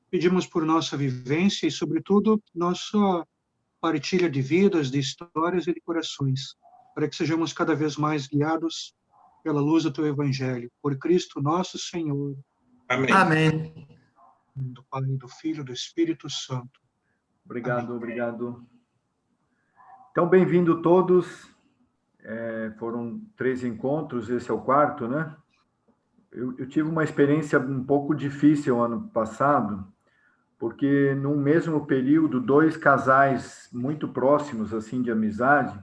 Pedimos por nossa vivência e, sobretudo, nossa partilha de vidas, de histórias e de corações, para que sejamos cada vez mais guiados pela luz do Teu Evangelho. Por Cristo nosso Senhor. Amém. Amém. Do Pai, do Filho e do Espírito Santo. Obrigado, Amém. obrigado. Então, bem-vindo todos. Foram 3 encontros, esse é o 4, né? Eu tive uma experiência um pouco difícil ano passado, porque num mesmo período, 2 casais muito próximos, assim, de amizade,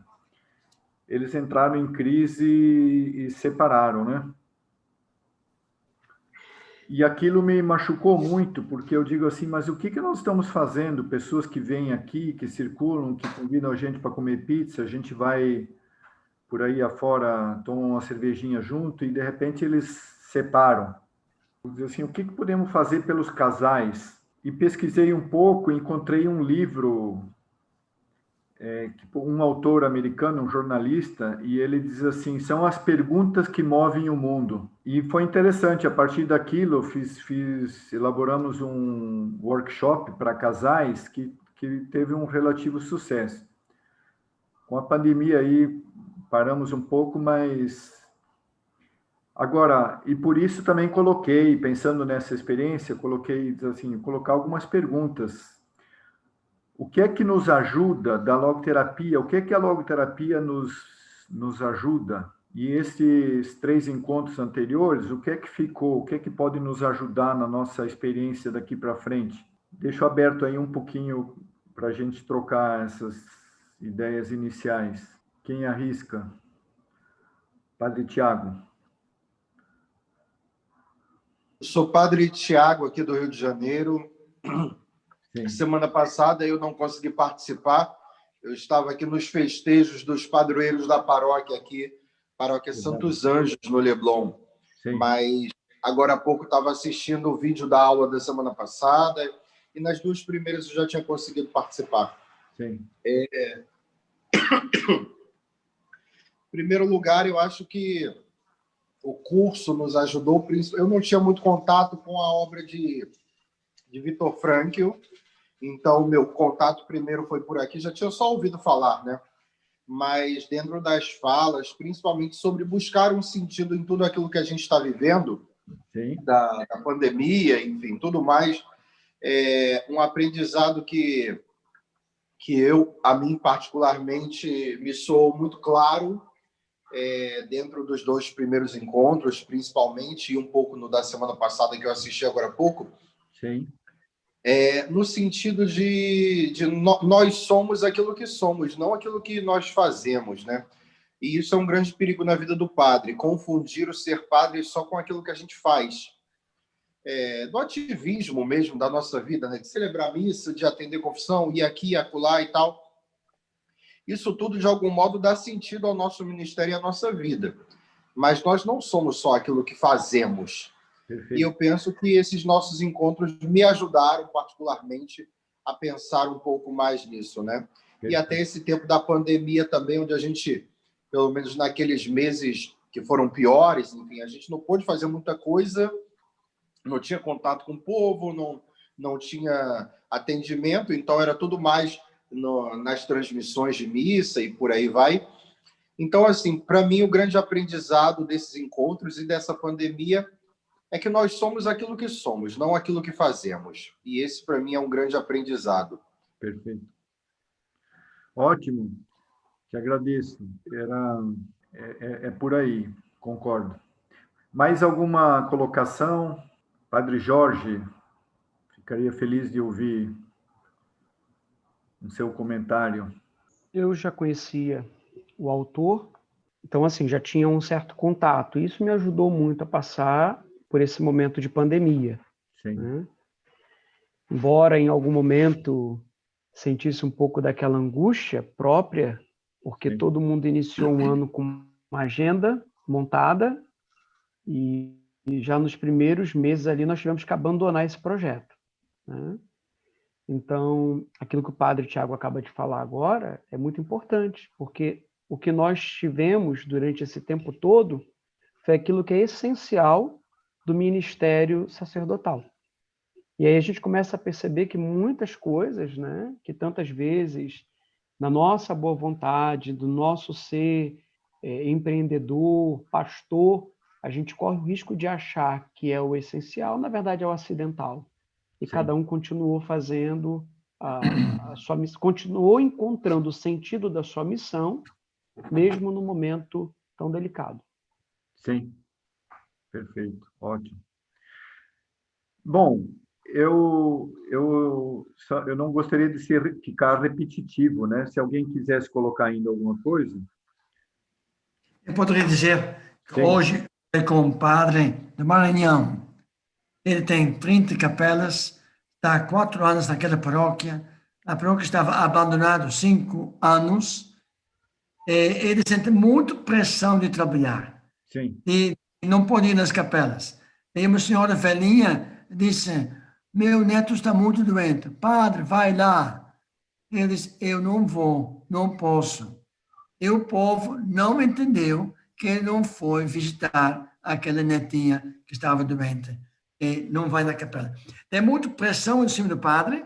eles entraram em crise e separaram, né? E aquilo me machucou muito, porque eu digo assim, mas o que nós estamos fazendo? Pessoas que vêm aqui, que circulam, que convidam a gente para comer pizza, a gente vai por aí afora, toma uma cervejinha junto e, de repente, eles separam. Eu digo assim, o que podemos fazer pelos casais? E pesquisei um pouco, encontrei um livro, um autor americano, um jornalista, e ele diz assim, são as perguntas que movem o mundo. E foi interessante, a partir daquilo, elaboramos um workshop para casais que teve um relativo sucesso. Com a pandemia aí, paramos um pouco, mas... Agora, e por isso também coloquei, pensando nessa experiência, colocar algumas perguntas. O que é que nos ajuda da logoterapia? O que é que a logoterapia nos ajuda? E esses 3 encontros anteriores, o que é que ficou? O que é que pode nos ajudar na nossa experiência daqui para frente? Deixo aberto aí um pouquinho para a gente trocar essas ideias iniciais. Quem arrisca? Padre Tiago. Sou Padre Tiago, aqui do Rio de Janeiro. Sim. Semana passada eu não consegui participar. Eu estava aqui nos festejos dos padroeiros da paróquia aqui, paróquia Santos Anjos, no Leblon. Sim. Mas agora há pouco estava assistindo o vídeo da aula da semana passada e nas 2 primeiras eu já tinha conseguido participar. Sim. Em primeiro lugar, eu acho que o curso nos ajudou. Eu não tinha muito contato com a obra de Viktor Frankl, então meu contato primeiro foi por aqui. Já tinha só ouvido falar, né? Mas dentro das falas, principalmente sobre buscar um sentido em tudo aquilo que a gente está vivendo, Sim. da pandemia, enfim, tudo mais, um aprendizado que a mim particularmente, me soou muito claro, dentro dos 2 primeiros encontros, principalmente, e um pouco no da semana passada, que eu assisti agora há pouco. Sim. No sentido de nós somos aquilo que somos, não aquilo que nós fazemos, né? E isso é um grande perigo na vida do padre, confundir o ser padre só com aquilo que a gente faz. Do ativismo mesmo da nossa vida, né? De celebrar a missa, de atender confissão, ir aqui, acolá e tal. Isso tudo, de algum modo, dá sentido ao nosso ministério e à nossa vida. Mas nós não somos só aquilo que fazemos. Perfeito. E eu penso que esses nossos encontros me ajudaram, particularmente, a pensar um pouco mais nisso, né? Perfeito. E até esse tempo da pandemia também, onde a gente, pelo menos naqueles meses que foram piores, enfim, a gente não pôde fazer muita coisa, não tinha contato com o povo, não tinha atendimento, então era tudo mais nas transmissões de missa e por aí vai. Então, assim, para mim, o grande aprendizado desses encontros e dessa pandemia é que nós somos aquilo que somos, não aquilo que fazemos. E esse, para mim, é um grande aprendizado. Perfeito. Ótimo. Te agradeço. É por aí, concordo. Mais alguma colocação? Padre Jorge, ficaria feliz de ouvir o seu comentário. Eu já conhecia o autor, então, assim, já tinha um certo contato. Isso me ajudou muito a passar por esse momento de pandemia. Sim. Né? Embora, em algum momento, sentisse um pouco daquela angústia própria, porque Sim. todo mundo iniciou um ano com uma agenda montada e já nos primeiros meses ali nós tivemos que abandonar esse projeto. Né? Então, aquilo que o padre Tiago acaba de falar agora é muito importante, porque o que nós tivemos durante esse tempo todo foi aquilo que é essencial do ministério sacerdotal. E aí a gente começa a perceber que muitas coisas, né, que tantas vezes, na nossa boa vontade, do nosso ser empreendedor, pastor, a gente corre o risco de achar que é o essencial, na verdade é o acidental. E Sim. cada um continuou fazendo a sua missão, continuou encontrando o sentido da sua missão, mesmo no momento tão delicado. Sim. Perfeito. Ótimo. Bom, eu não gostaria de ficar repetitivo, né? Se alguém quisesse colocar ainda alguma coisa. Eu poderia dizer que Sim. hoje é com um padre de Maranhão. Ele tem 30 capelas, está há 4 anos naquela paróquia. A paróquia estava abandonada há 5 anos. Ele sente muita pressão de trabalhar Sim. e não pode ir nas capelas. E uma senhora velhinha disse: meu neto está muito doente. Padre, vai lá. Ele disse: eu não vou, não posso. E o povo não entendeu que ele não foi visitar aquela netinha que estava doente. E não vai na capela. Tem muita pressão em cima do padre.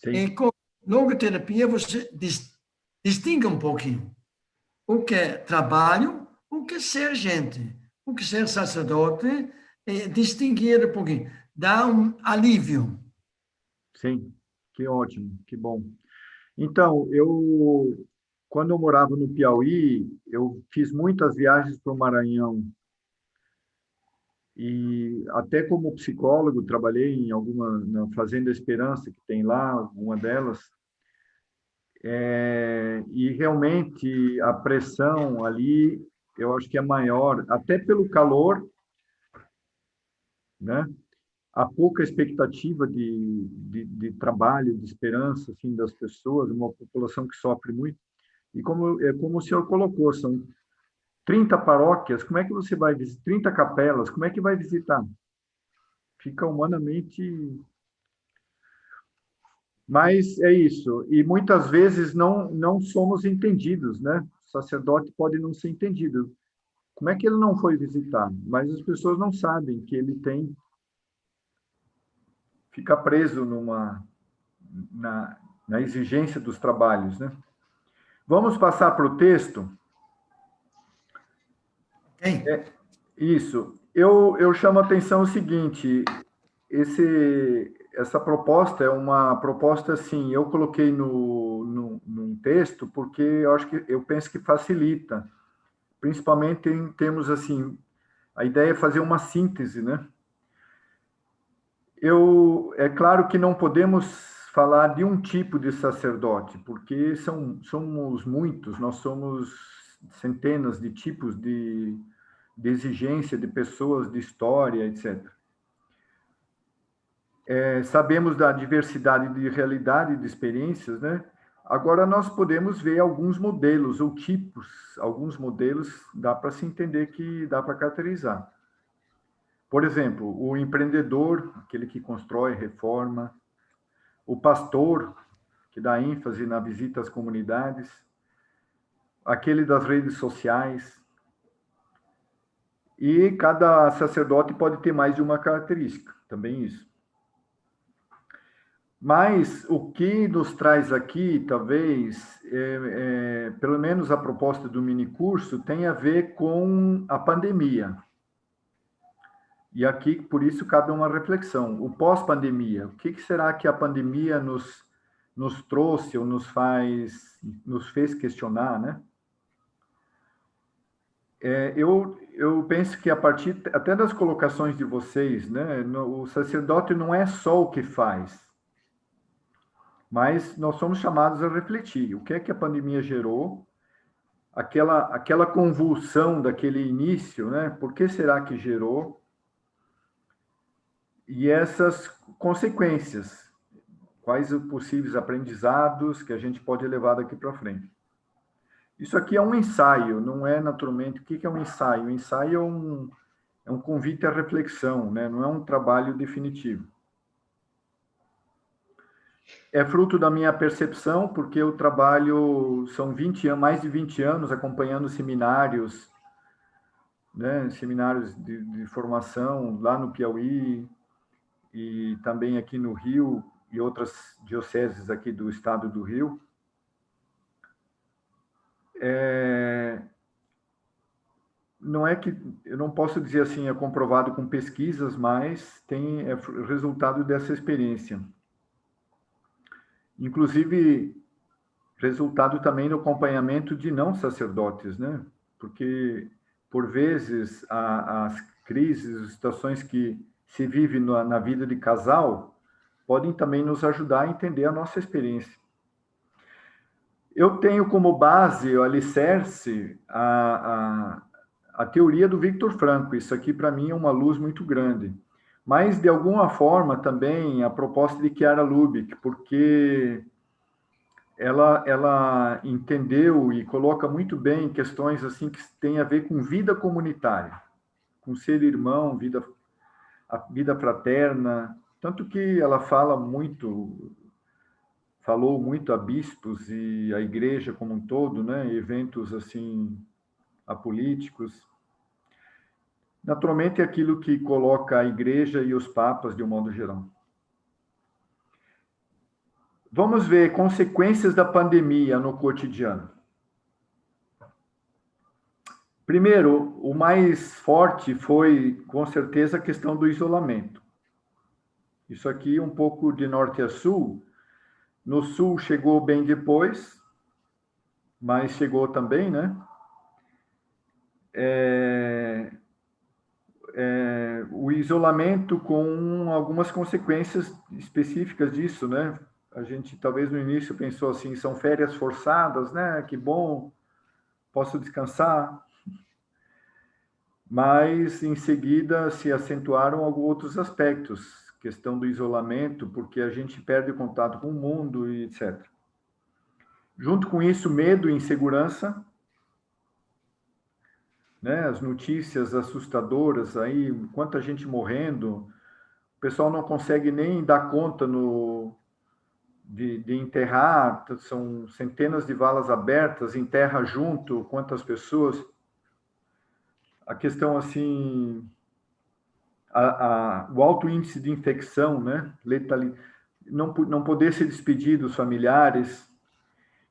E Sim. com logoterapia você distingue um pouquinho o que é trabalho, o que é ser gente, o que é ser sacerdote, distinguir um pouquinho. Dá um alívio. Sim. Que ótimo, que bom. Então, quando eu morava no Piauí, eu fiz muitas viagens para o Maranhão. E até como psicólogo, trabalhei em na Fazenda Esperança, que tem lá, uma delas. E realmente a pressão ali, eu acho que é maior, até pelo calor, né? A pouca expectativa de trabalho, de esperança, assim, das pessoas, uma população que sofre muito. E como o senhor colocou, são 30 paróquias, como é que você vai visitar? 30 capelas, como é que vai visitar? Fica humanamente. Mas é isso. E muitas vezes não somos entendidos, né? O sacerdote pode não ser entendido. Como é que ele não foi visitar? Mas as pessoas não sabem que ele fica preso na exigência dos trabalhos, né? Vamos passar para o texto? Ok? Isso. Eu chamo a atenção o seguinte, essa proposta é uma proposta, assim, eu coloquei num texto porque eu penso que facilita, principalmente em termos, assim, a ideia é fazer uma síntese, né? É claro que não podemos falar de um tipo de sacerdote, porque somos muitos, nós somos centenas de tipos de exigência de pessoas, de história, etc. Sabemos da diversidade de realidade, de experiências, né? Agora, nós podemos ver alguns modelos ou tipos, alguns modelos dá para se entender que dá para caracterizar. Por exemplo, o empreendedor, aquele que constrói, reforma, o pastor, que dá ênfase na visita às comunidades, aquele das redes sociais. E cada sacerdote pode ter mais de uma característica, também isso. Mas o que nos traz aqui, talvez, pelo menos a proposta do minicurso, tem a ver com a pandemia. E aqui, por isso, cabe uma reflexão. O pós-pandemia, o que será que a pandemia nos trouxe ou nos fez questionar, né? Eu penso que a partir até das colocações de vocês, né, o sacerdote não é só o que faz, mas nós somos chamados a refletir. O que é que a pandemia gerou? Aquela convulsão daquele início, né? Por que será que gerou? E essas consequências, quais os possíveis aprendizados que a gente pode levar daqui para frente. Isso aqui é um ensaio, não é naturalmente. O que é um ensaio? O ensaio é um convite à reflexão, né? Não é um trabalho definitivo. É fruto da minha percepção, porque eu trabalho, são mais de 20 anos acompanhando seminários, né? Seminários de formação lá no Piauí, e também aqui no Rio e outras dioceses aqui do estado do Rio. Não é que, eu não posso dizer assim, é comprovado com pesquisas, mas é resultado dessa experiência. Inclusive, resultado também no acompanhamento de não sacerdotes, né? Porque, por vezes, as crises, as situações que se vive na vida de casal, podem também nos ajudar a entender a nossa experiência. Eu tenho como base, o alicerce, a teoria do Viktor Frankl. Isso aqui, para mim, é uma luz muito grande. Mas, de alguma forma, também a proposta de Chiara Lubich, porque ela entendeu e coloca muito bem questões assim que têm a ver com vida comunitária, com ser irmão, a vida fraterna, tanto que ela falou muito a bispos e a igreja como um todo, né, eventos assim apolíticos. Naturalmente, é aquilo que coloca a igreja e os papas de um modo geral. Vamos ver consequências da pandemia no cotidiano. Primeiro, o mais forte foi, com certeza, a questão do isolamento. Isso aqui, um pouco de norte a sul. No sul chegou bem depois, mas chegou também, né? O isolamento com algumas consequências específicas disso, né? A gente talvez no início pensou assim, são férias forçadas, né? Que bom, posso descansar. Mas em seguida se acentuaram alguns outros aspectos, questão do isolamento, porque a gente perde o contato com o mundo e etc. Junto com isso, medo e insegurança, né? As notícias assustadoras aí, quanta gente morrendo, o pessoal não consegue nem dar conta de enterrar, são centenas de valas abertas, enterra junto quantas pessoas. A questão assim, o alto índice de infecção, né? Não poder se despedir dos familiares.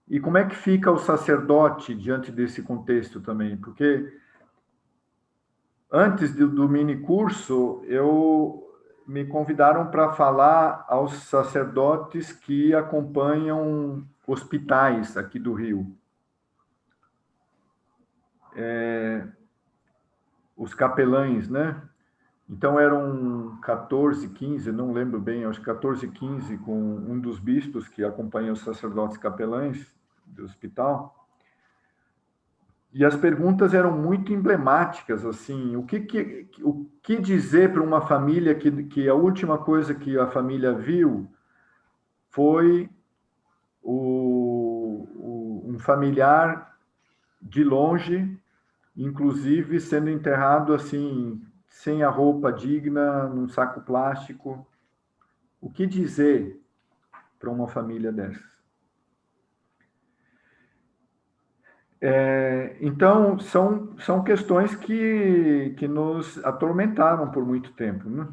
E como é que fica o sacerdote diante desse contexto também? Porque antes do mini curso, me convidaram para falar aos sacerdotes que acompanham hospitais aqui do Rio. Os capelães, né? Então eram 14, 15, não lembro bem, acho que 14, 15, com um dos bispos que acompanha os sacerdotes capelães do hospital. E as perguntas eram muito emblemáticas, assim, o que dizer para uma família que a última coisa que a família viu foi um familiar de longe, inclusive sendo enterrado assim, sem a roupa digna, num saco plástico. O que dizer para uma família dessas? Então, são questões que nos atormentaram por muito tempo, né?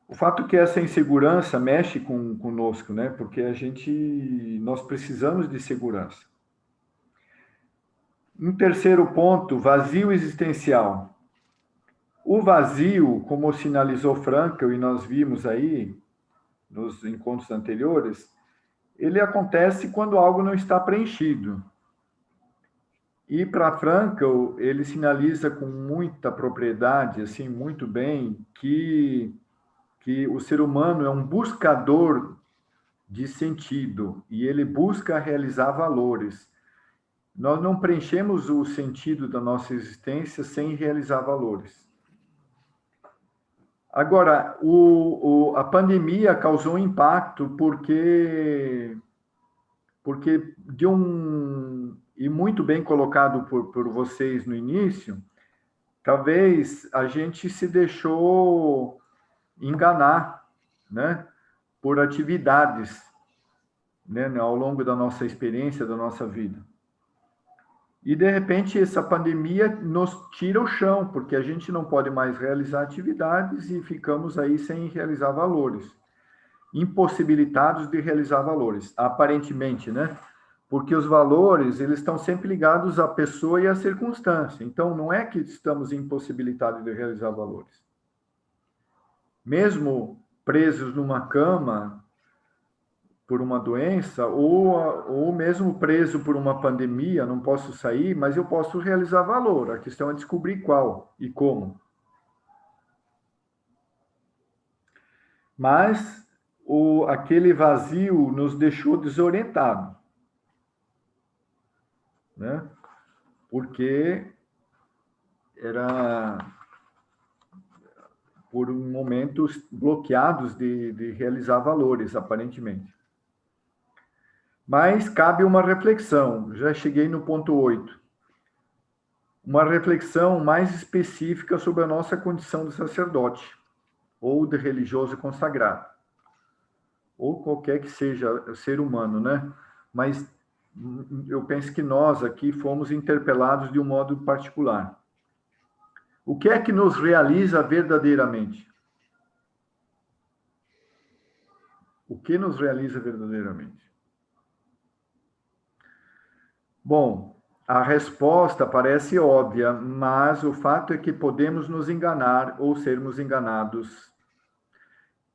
O fato que essa insegurança mexe conosco, né? Porque nós precisamos de segurança. Um terceiro ponto, vazio existencial. O vazio, como sinalizou Frankl, e nós vimos aí nos encontros anteriores, ele acontece quando algo não está preenchido. E para Frankl, ele sinaliza com muita propriedade, assim, muito bem, que o ser humano é um buscador de sentido e ele busca realizar valores. Nós não preenchemos o sentido da nossa existência sem realizar valores. Agora, a pandemia causou um impacto porque e muito bem colocado por vocês no início, talvez a gente se deixou enganar, né, por atividades, né, ao longo da nossa experiência, da nossa vida. E, de repente, essa pandemia nos tira o chão, porque a gente não pode mais realizar atividades e ficamos aí sem realizar valores. Impossibilitados de realizar valores, aparentemente, né? Porque os valores, eles estão sempre ligados à pessoa e à circunstância. Então, não é que estamos impossibilitados de realizar valores. Mesmo presos numa cama por uma doença, ou mesmo preso por uma pandemia, não posso sair, mas eu posso realizar valor. A questão é descobrir qual e como. Mas aquele vazio nos deixou desorientados, né? Porque era por momentos bloqueados de realizar valores, aparentemente. Mas cabe uma reflexão, já cheguei no ponto 8. Uma reflexão mais específica sobre a nossa condição de sacerdote, ou de religioso consagrado, ou qualquer que seja ser humano, né? Mas eu penso que nós aqui fomos interpelados de um modo particular. O que é que nos realiza verdadeiramente? O que nos realiza verdadeiramente? Bom, a resposta parece óbvia, mas o fato é que podemos nos enganar ou sermos enganados.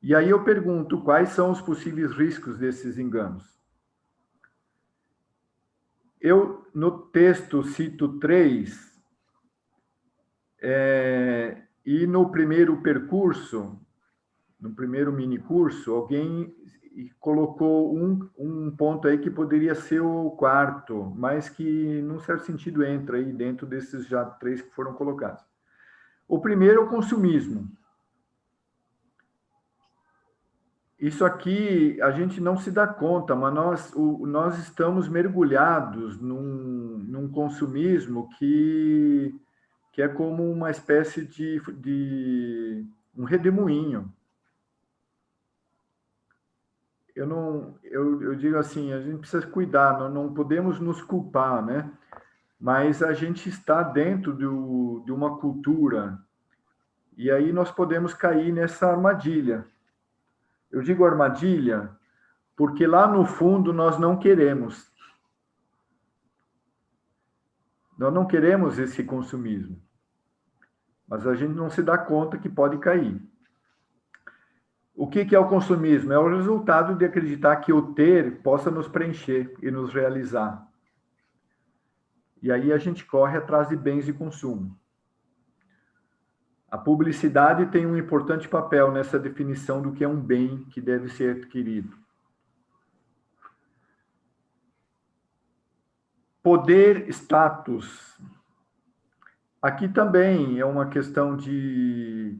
E aí eu pergunto, quais são os possíveis riscos desses enganos? Eu, no texto, cito 3, e no primeiro percurso, no primeiro minicurso, alguém colocou um ponto aí que poderia ser o quarto, mas que, num certo sentido, entra aí dentro desses já 3 que foram colocados. O primeiro é o consumismo. Isso aqui a gente não se dá conta, mas nós estamos mergulhados num consumismo que é como uma espécie de um redemoinho. Eu digo assim, a gente precisa cuidar, não podemos nos culpar, né? Mas a gente está dentro de uma cultura, e aí nós podemos cair nessa armadilha. Eu digo armadilha porque lá no fundo nós não queremos. Nós não queremos esse consumismo, mas a gente não se dá conta que pode cair. O que é o consumismo? É o resultado de acreditar que o ter possa nos preencher e nos realizar. E aí a gente corre atrás de bens de consumo. A publicidade tem um importante papel nessa definição do que é um bem que deve ser adquirido. Poder, status. Aqui também é uma questão de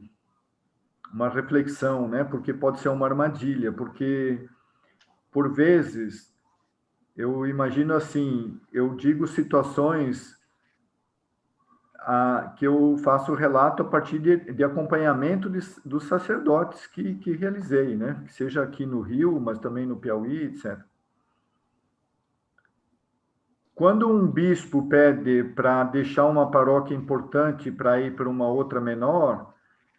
uma reflexão, né? Porque pode ser uma armadilha, porque por vezes eu imagino assim, eu digo situações que eu faço relato a partir de acompanhamento dos sacerdotes que realizei, né? Seja aqui no Rio, mas também no Piauí, etc. Quando um bispo pede para deixar uma paróquia importante para ir para uma outra menor,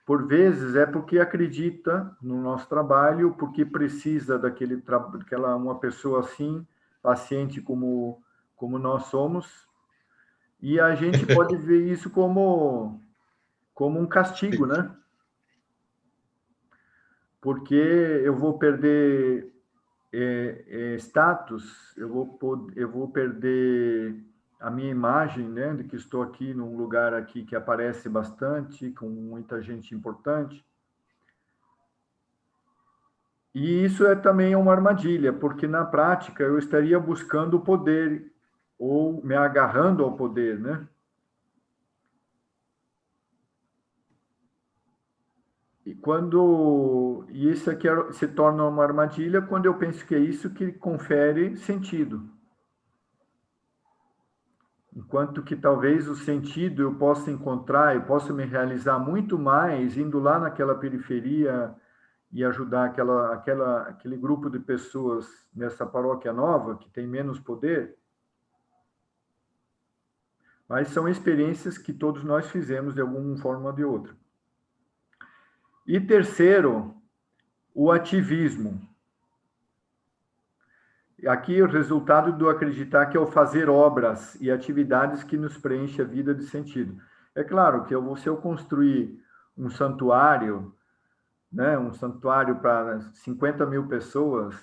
por vezes é porque acredita no nosso trabalho, porque precisa daquela uma pessoa assim, paciente como nós somos, e a gente pode ver isso como um castigo, né? Porque eu vou perder status, eu vou perder a minha imagem, né, de que estou aqui num lugar aqui que aparece bastante, com muita gente importante. E isso também uma armadilha, porque na prática eu estaria buscando o poder, ou me agarrando ao poder, né? E isso aqui se torna uma armadilha quando eu penso que é isso que confere sentido. Enquanto que talvez o sentido eu possa encontrar, eu possa me realizar muito mais indo lá naquela periferia e ajudar aquele grupo de pessoas nessa paróquia nova que tem menos poder. Mas são experiências que todos nós fizemos de alguma forma ou de outra. E terceiro, o ativismo. Aqui o resultado do acreditar que é o fazer obras e atividades que nos preenche a vida de sentido. É claro que se eu construir um santuário, né, um santuário para 50 mil pessoas,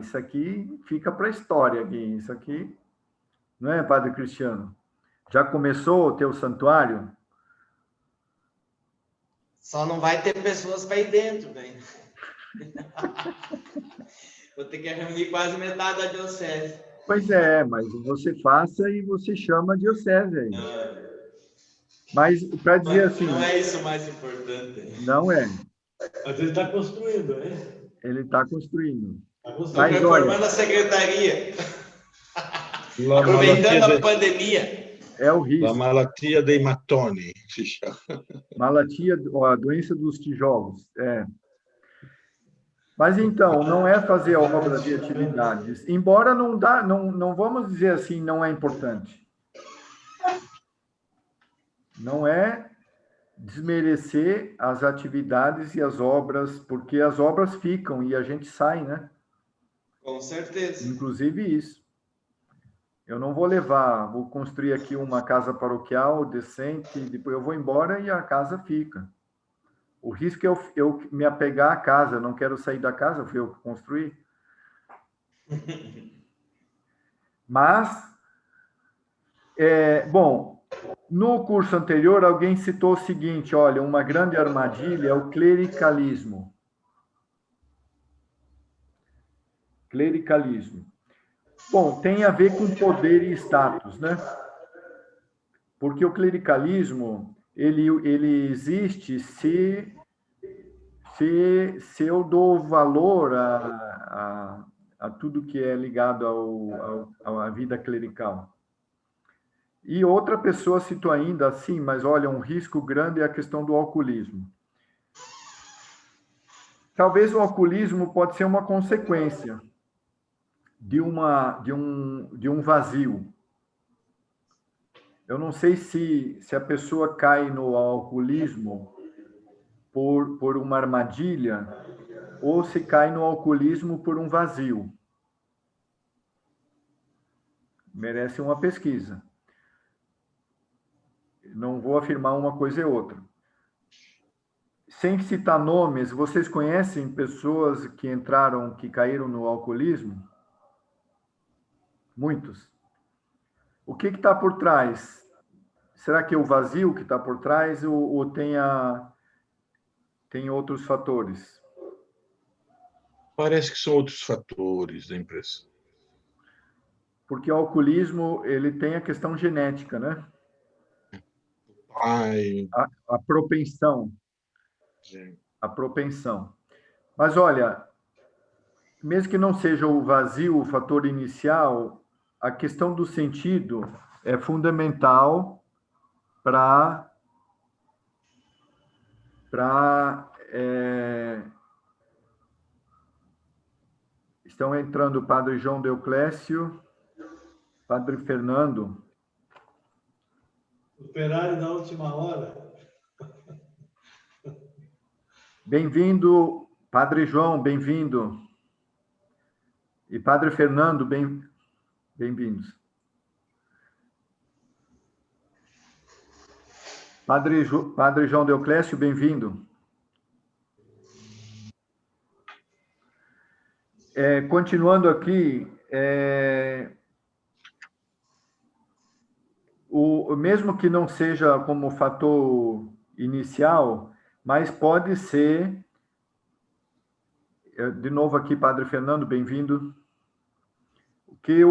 isso aqui fica para a história aqui, isso aqui, não é, Padre Cristiano? Já começou o teu santuário? Só não vai ter pessoas para ir dentro, né? Vou ter que reunir quase metade da diocese. Pois é, mas você faça e você chama a diocese aí. Mas, para dizer assim... Não é isso o mais importante. Não é. Mas ele está construindo, né? Ele está construindo. Estou reformando a secretaria. Aproveitando a pandemia. É o risco. A malattia dei mattoni, se chama. A doença dos tijolos, Mas então, não é fazer a obra de atividades. Embora não vamos dizer assim, não é importante. Não é desmerecer as atividades e as obras, porque as obras ficam e a gente sai, né? Com certeza. Inclusive isso. Eu não vou construir aqui uma casa paroquial decente, depois eu vou embora e a casa fica. O risco é eu me apegar à casa, eu não quero sair da casa, foi eu que construí. Mas, bom, no curso anterior alguém citou o seguinte, olha, uma grande armadilha é o clericalismo. Clericalismo. Bom, tem a ver com poder e status, né? Porque o clericalismo, ele existe se eu dou valor a tudo que é ligado à vida clerical. E outra pessoa citou ainda assim, mas olha, um risco grande é a questão do alcoolismo. Talvez o alcoolismo pode ser uma consequência de um vazio. Eu não sei se a pessoa cai no alcoolismo por uma armadilha ou se cai no alcoolismo por um vazio. Merece uma pesquisa. Não vou afirmar uma coisa e outra. Sem citar nomes, vocês conhecem pessoas que caíram no alcoolismo? Muitos. O que está por trás? Será que é o vazio que está por trás ou tem outros fatores? Parece que são outros fatores da impressão. Porque o alcoolismo, ele tem a questão genética, né? A propensão. Sim. A propensão. Mas, olha, mesmo que não seja o vazio o fator inicial, a questão do sentido é fundamental para estão entrando o Padre João Deoclésio, Padre Fernando. Operário da última hora. Bem-vindo, Padre João, bem-vindo. E Padre Fernando, bem-vindos. Padre João Deoclésio, bem-vindo. Continuando aqui, mesmo que não seja como fator inicial, mas pode ser, de novo aqui, Padre Fernando, bem-vindo, que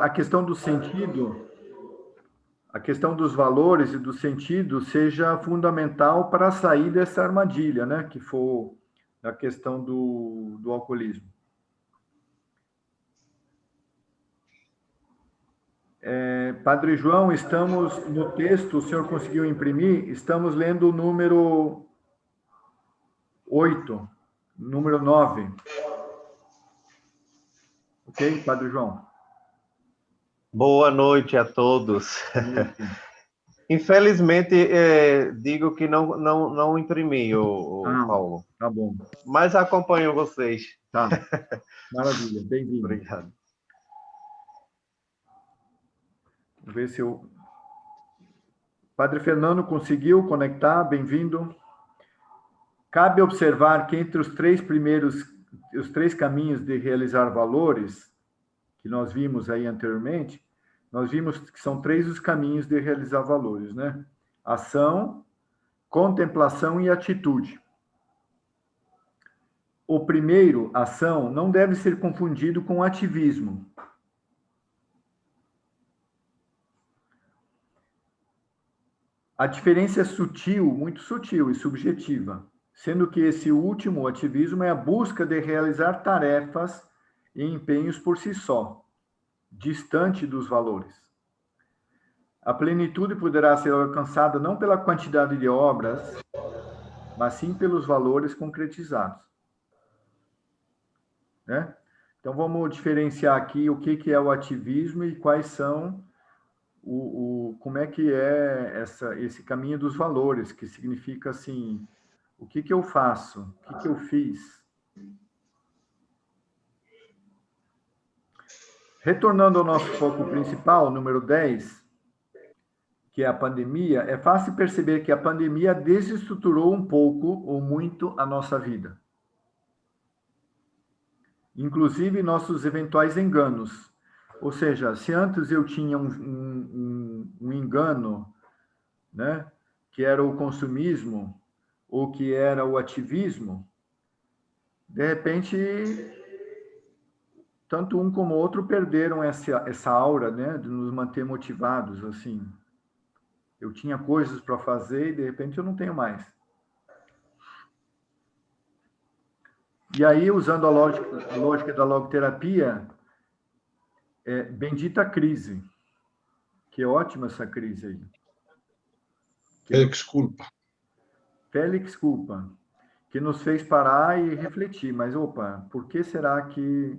a questão do sentido, a questão dos valores e do sentido seja fundamental para sair dessa armadilha, né, que for a questão do alcoolismo. Padre João, estamos no texto, o senhor conseguiu imprimir? Estamos lendo o número 8, número 9. Ok, Padre João? Boa noite a todos. Infelizmente, digo que não imprimi, Paulo, Tá bom. mas acompanho vocês. Tá. Maravilha. Bem-vindo. Obrigado. Vamos ver se o Padre Fernando conseguiu conectar. Bem-vindo. Cabe observar que entre os três caminhos de realizar valores, que nós vimos aí anteriormente, nós vimos que são 3 os caminhos de realizar valores, né? Ação, contemplação e atitude. O primeiro, ação, não deve ser confundido com ativismo. A diferença é sutil, muito sutil e subjetiva, sendo que esse último, o ativismo, é a busca de realizar tarefas e empenhos por si só, distante dos valores. A plenitude poderá ser alcançada não pela quantidade de obras, mas sim pelos valores concretizados. Né? Então, vamos diferenciar aqui o que é o ativismo e quais são como é que é esse caminho dos valores, que significa assim, o que eu faço, o que eu fiz. Retornando ao nosso foco principal, número 10, que é a pandemia, é fácil perceber que a pandemia desestruturou um pouco ou muito a nossa vida. Inclusive nossos eventuais enganos. Ou seja, se antes eu tinha um engano, né, que era o consumismo, ou que era o ativismo, de repente, tanto um como o outro perderam essa aura, né, de nos manter motivados, assim. Eu tinha coisas para fazer e, de repente, eu não tenho mais. E aí, usando a lógica da logoterapia, bendita crise. Que ótima essa crise aí. Félix Culpa. Félix Culpa, que nos fez parar e refletir. Mas, opa, por que será que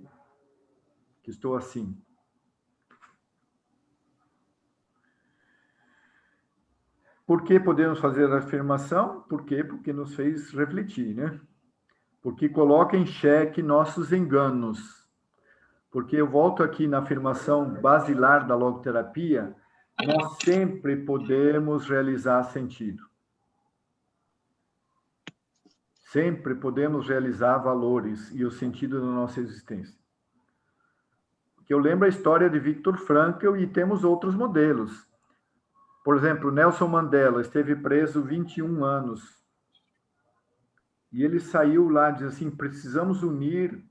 estou assim? Por que podemos fazer a afirmação? Por quê? Porque nos fez refletir, né? Porque coloca em xeque nossos enganos. Porque eu volto aqui na afirmação basilar da logoterapia, nós sempre podemos realizar sentido. Sempre podemos realizar valores e o sentido da nossa existência. Porque eu lembro a história de Viktor Frankl e temos outros modelos. Por exemplo, Nelson Mandela esteve preso 21 anos. E ele saiu lá, diz assim, precisamos unir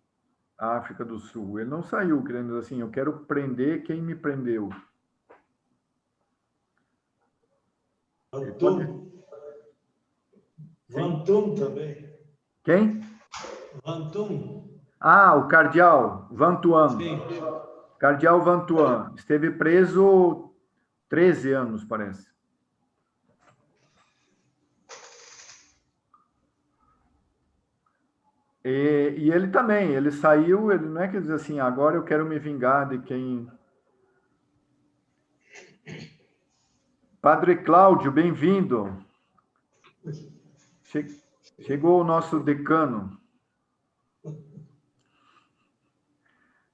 a África do Sul. Ele não saiu querendo assim, eu quero prender quem me prendeu. Vantum. Vantum também. Quem? Vantum. Ah, o cardeal Van Tuan. Sim. Cardeal Van Tuan. Esteve preso 13 anos, parece. E ele também, ele saiu, ele não é que diz assim, agora eu quero me vingar de quem... Padre Cláudio, bem-vindo. Chegou o nosso decano.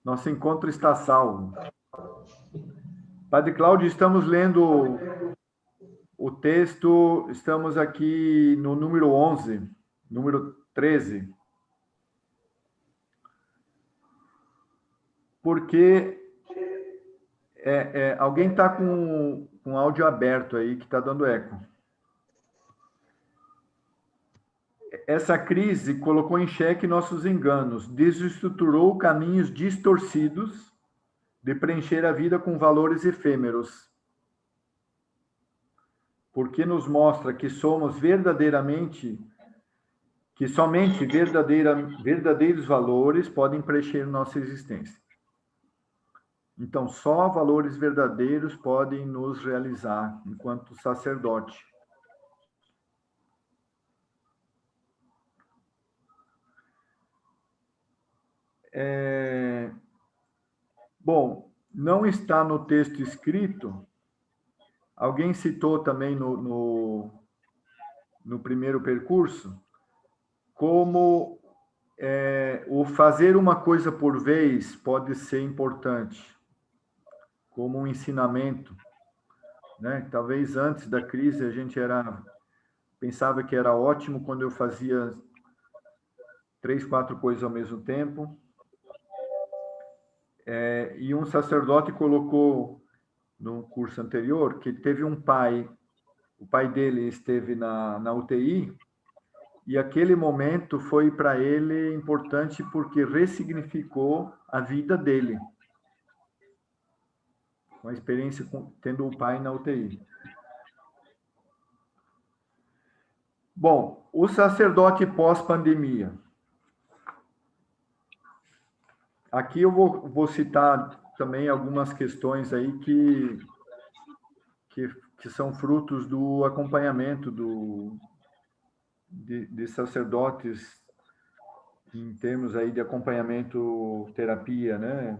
Nosso encontro está salvo. Padre Cláudio, estamos lendo o texto, estamos aqui no número 11, número 13. Porque alguém está com o áudio aberto aí, que está dando eco. Essa crise colocou em xeque nossos enganos, desestruturou caminhos distorcidos de preencher a vida com valores efêmeros. Porque nos mostra que somos verdadeiramente, que somente verdadeiros valores podem preencher nossa existência. Então, só valores verdadeiros podem nos realizar enquanto sacerdote. Bom, não está no texto escrito, alguém citou também no primeiro percurso, como o fazer uma coisa por vez pode ser importante, como um ensinamento, né? Talvez antes da crise a gente pensava que era ótimo quando eu fazia 3, 4 coisas ao mesmo tempo. E um sacerdote colocou no curso anterior que teve um pai, o pai dele esteve na UTI, e aquele momento foi para ele importante porque ressignificou a vida dele. Uma experiência tendo o pai na UTI. Bom, o sacerdote pós-pandemia. Aqui eu vou citar também algumas questões aí que são frutos do acompanhamento de sacerdotes em termos aí de acompanhamento terapia, né?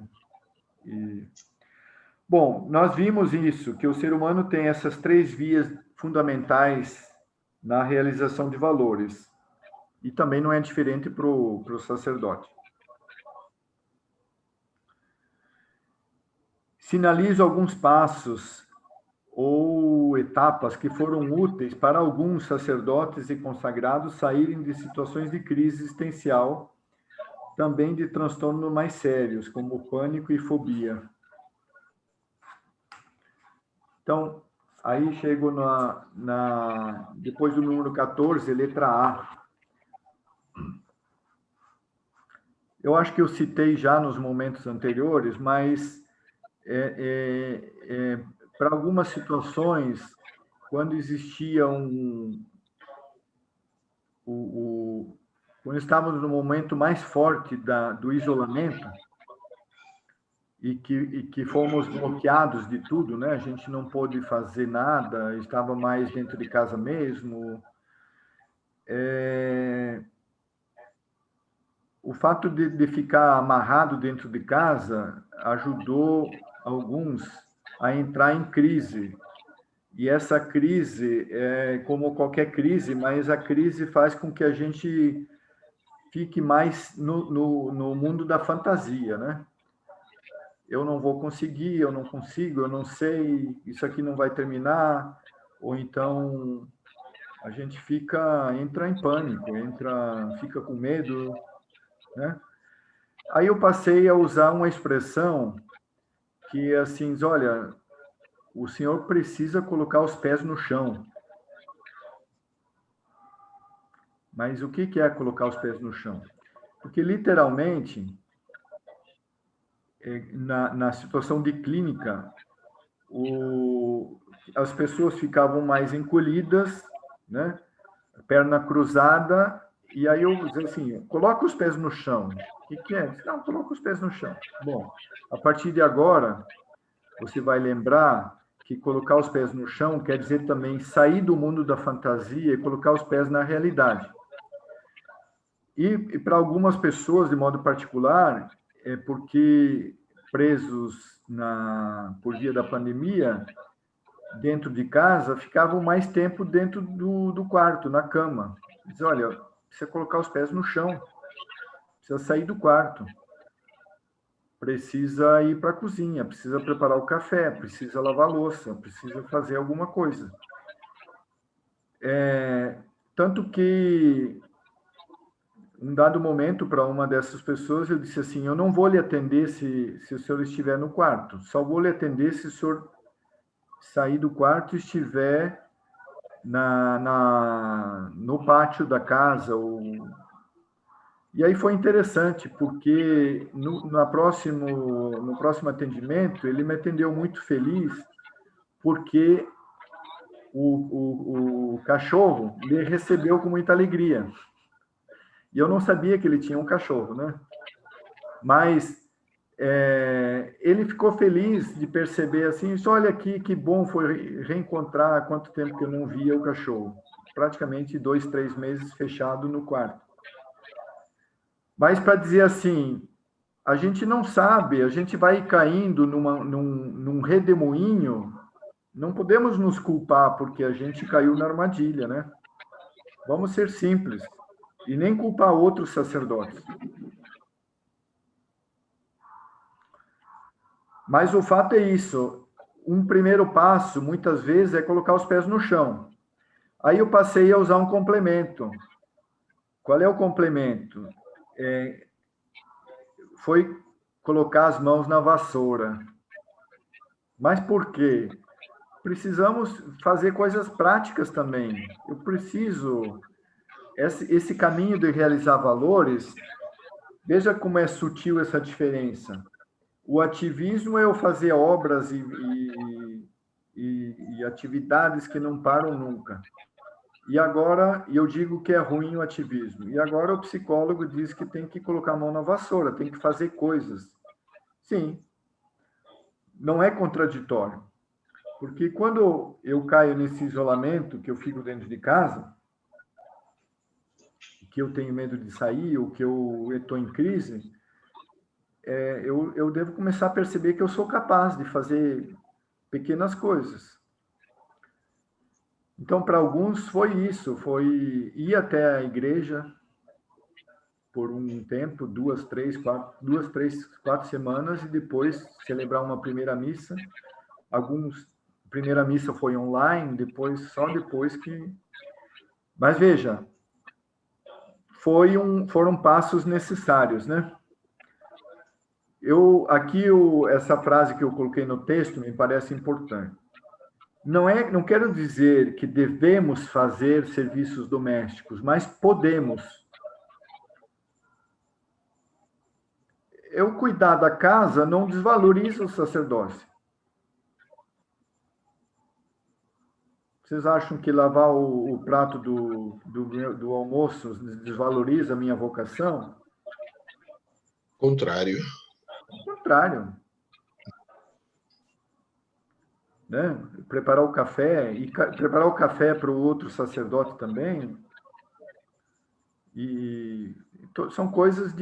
Bom, nós vimos isso, que o ser humano tem essas 3 vias fundamentais na realização de valores. E também não é diferente para o sacerdote. Sinalizo alguns passos ou etapas que foram úteis para alguns sacerdotes e consagrados saírem de situações de crise existencial, também de transtornos mais sérios, como pânico e fobia. Então, aí chego depois do número 14, letra A. Eu acho que eu citei já nos momentos anteriores, mas para algumas situações, quando existia quando estávamos no momento mais forte do isolamento, e que fomos bloqueados de tudo, né? A gente não pôde fazer nada, estava mais dentro de casa mesmo. O fato de ficar amarrado dentro de casa ajudou alguns a entrar em crise. E essa crise é como qualquer crise, mas a crise faz com que a gente fique mais no mundo da fantasia, né? Eu não vou conseguir, eu não consigo, eu não sei, isso aqui não vai terminar, ou então a gente entra em pânico, fica com medo, né? Aí eu passei a usar uma expressão que é assim, olha, o senhor precisa colocar os pés no chão. Mas o que é colocar os pés no chão? Porque literalmente na situação de clínica, as pessoas ficavam mais encolhidas, né? Perna cruzada, e aí eu dizia assim, coloca os pés no chão. O que é? Não, coloca os pés no chão. Bom, a partir de agora, você vai lembrar que colocar os pés no chão quer dizer também sair do mundo da fantasia e colocar os pés na realidade. E para algumas pessoas, de modo particular, porque presos por via da pandemia, dentro de casa, ficavam mais tempo dentro do quarto, na cama. Diz, olha, precisa colocar os pés no chão, precisa sair do quarto, precisa ir para a cozinha, precisa preparar o café, precisa lavar a louça, precisa fazer alguma coisa. Tanto que um dado momento, para uma dessas pessoas, eu disse assim, eu não vou lhe atender se o senhor estiver no quarto, só vou lhe atender se o senhor sair do quarto e estiver no pátio da casa. E aí foi interessante, porque no próximo atendimento, ele me atendeu muito feliz, porque o cachorro lhe recebeu com muita alegria. E eu não sabia que ele tinha um cachorro, né? Mas ele ficou feliz de perceber assim, olha aqui, que bom foi reencontrar, há quanto tempo que eu não via o cachorro. Praticamente 2, 3 meses fechado no quarto. Mas para dizer assim, a gente não sabe, a gente vai caindo num redemoinho, não podemos nos culpar porque a gente caiu na armadilha, né? Vamos ser simples e nem culpar outros sacerdotes. Mas o fato é isso, um primeiro passo, muitas vezes, é colocar os pés no chão. Aí eu passei a usar um complemento. Qual é o complemento? Foi colocar as mãos na vassoura. Mas por quê? Precisamos fazer coisas práticas também. Eu preciso... Esse caminho de realizar valores, veja como é sutil essa diferença. O ativismo é eu fazer obras e atividades que não param nunca. E agora, eu digo que é ruim o ativismo. E agora o psicólogo diz que tem que colocar a mão na vassoura, tem que fazer coisas. Sim, não é contraditório. Porque quando eu caio nesse isolamento, que eu fico dentro de casa, que eu tenho medo de sair, ou que eu estou em crise, eu devo começar a perceber que eu sou capaz de fazer pequenas coisas. Então, para alguns foi isso, foi ir até a igreja por um tempo, 2, 3, 4 semanas, e depois celebrar uma primeira missa. Primeira missa foi online, só depois que... Mas veja, foram passos necessários, né? Essa frase que eu coloquei no texto me parece importante. Não quero dizer que devemos fazer serviços domésticos, mas podemos. Eu cuidar da casa não desvaloriza o sacerdócio. Vocês acham que lavar o prato do almoço desvaloriza a minha vocação? Contrário. Ao contrário. Né? Preparar o café, e preparar o café para o outro sacerdote também. São coisas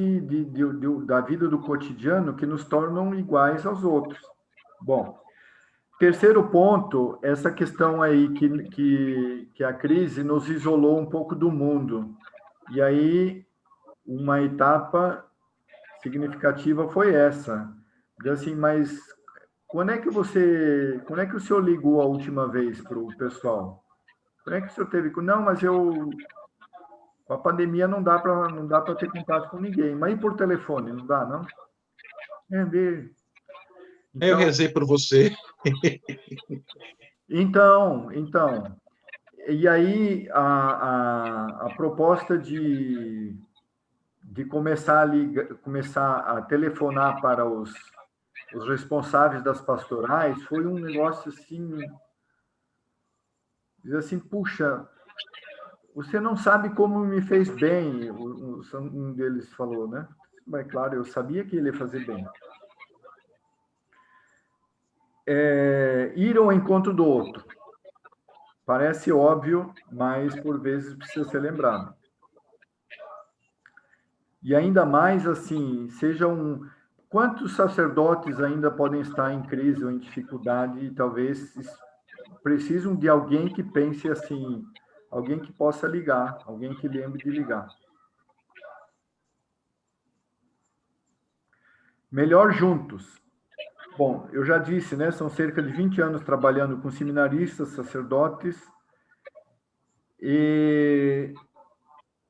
da vida do cotidiano que nos tornam iguais aos outros. Bom, terceiro ponto, essa questão aí que a crise nos isolou um pouco do mundo. E aí, uma etapa significativa foi essa. Assim, mas quando é que o senhor ligou a última vez para o pessoal? Quando é que o senhor teve... Não, mas com a pandemia não dá para ter contato com ninguém. Mas e por telefone? Não dá, não? Então, Eu rezei por você. Então, e aí a proposta de começar a telefonar para os responsáveis das pastorais foi um negócio assim, diz assim, puxa, você não sabe como me fez bem, um deles falou, né? Mas claro, eu sabia que ele ia fazer bem. Ir ao encontro do outro. Parece óbvio, mas por vezes precisa ser lembrado. E ainda mais assim, quantos sacerdotes ainda podem estar em crise ou em dificuldade e talvez precisam de alguém que pense assim, alguém que possa ligar, alguém que lembre de ligar. Melhor juntos. Bom, eu já disse, né? São cerca de 20 anos trabalhando com seminaristas, sacerdotes, e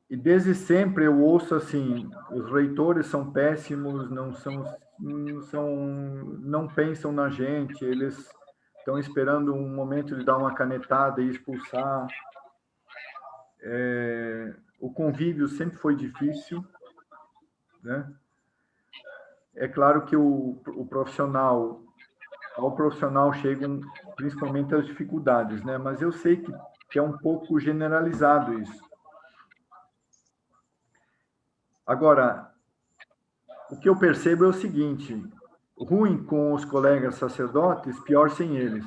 desde sempre eu ouço assim, os reitores são péssimos, não pensam na gente, eles estão esperando um momento de dar uma canetada e expulsar. O convívio sempre foi difícil, né? É claro que ao profissional chegam principalmente as dificuldades, né? Mas eu sei que é um pouco generalizado isso. Agora, o que eu percebo é o seguinte, ruim com os colegas sacerdotes, pior sem eles.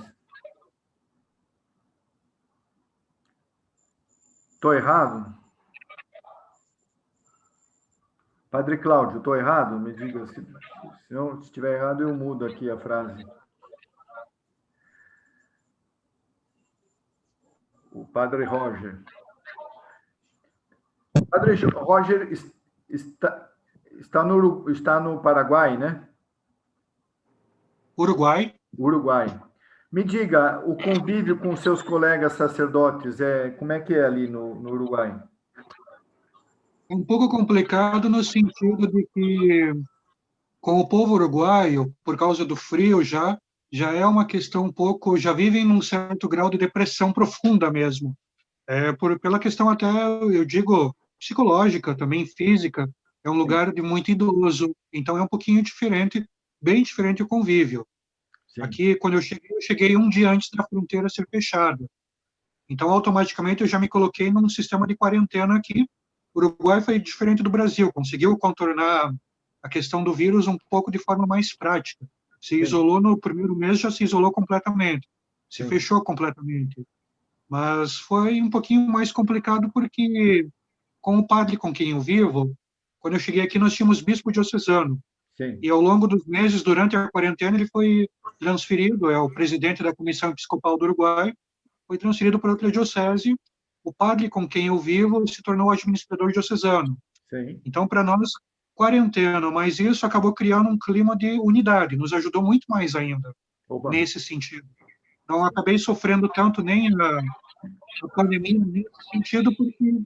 Estou errado? Padre Cláudio, estou errado? Me diga, se estiver errado, eu mudo aqui a frase. O Padre Roger. Padre Roger está no Paraguai, né? Uruguai. Uruguai. Me diga, o convívio com seus colegas sacerdotes, como é que é ali no Uruguai? É um pouco complicado no sentido de que, com o povo uruguaio, por causa do frio já é uma questão um pouco, já vivem num certo grau de depressão profunda mesmo. Pela questão até, eu digo, psicológica, também física, é um lugar de muito idoso, então é um pouquinho diferente, bem diferente o convívio. Sim. Aqui, quando eu cheguei um dia antes da fronteira ser fechada. Então, automaticamente, eu já me coloquei num sistema de quarentena aqui. O Uruguai foi diferente do Brasil, conseguiu contornar a questão do vírus um pouco de forma mais prática. Se isolou no primeiro mês, já se isolou completamente, se fechou completamente. Mas foi um pouquinho mais complicado porque, com o padre com quem eu vivo, quando eu cheguei aqui, nós tínhamos bispo diocesano. Sim. E ao longo dos meses, durante a quarentena, ele foi transferido, é o presidente da Comissão Episcopal do Uruguai, foi transferido para outra diocese. O padre com quem eu vivo se tornou administrador diocesano. Sim. Então, para nós, quarentena, mas isso acabou criando um clima de unidade, nos ajudou muito mais ainda, nesse sentido. Não acabei sofrendo tanto nem a pandemia nesse sentido, porque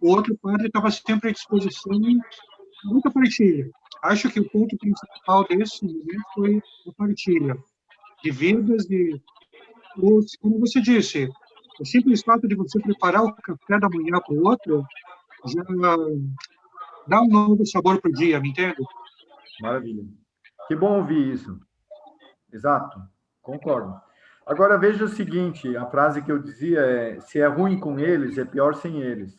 o outro padre estava sempre à disposição e muita partilha. Acho que o ponto principal desse momento foi a partilha de vidas, como você disse, o simples fato de você preparar o café da manhã para o outro já dá um novo sabor para o dia, me entende? Maravilha. Que bom ouvir isso. Exato, concordo. Agora, veja o seguinte, a frase que eu dizia se é ruim com eles, é pior sem eles.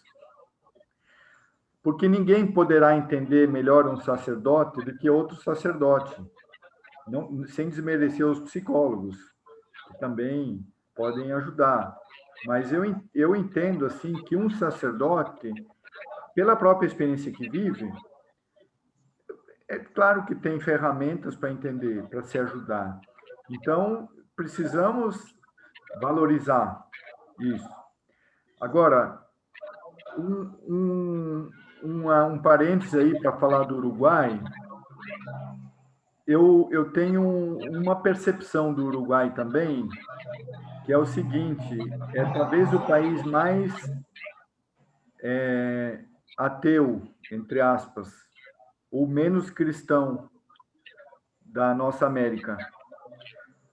Porque ninguém poderá entender melhor um sacerdote do que outro sacerdote, não, sem desmerecer os psicólogos, que também podem ajudar. Mas eu entendo assim que um sacerdote, pela própria experiência que vive, é claro que tem ferramentas para entender, para se ajudar. Então, precisamos valorizar isso. Agora, um parênteses aí para falar do Uruguai. Eu tenho uma percepção do Uruguai também, que é o seguinte, é talvez o país mais ateu, entre aspas, ou menos cristão da nossa América,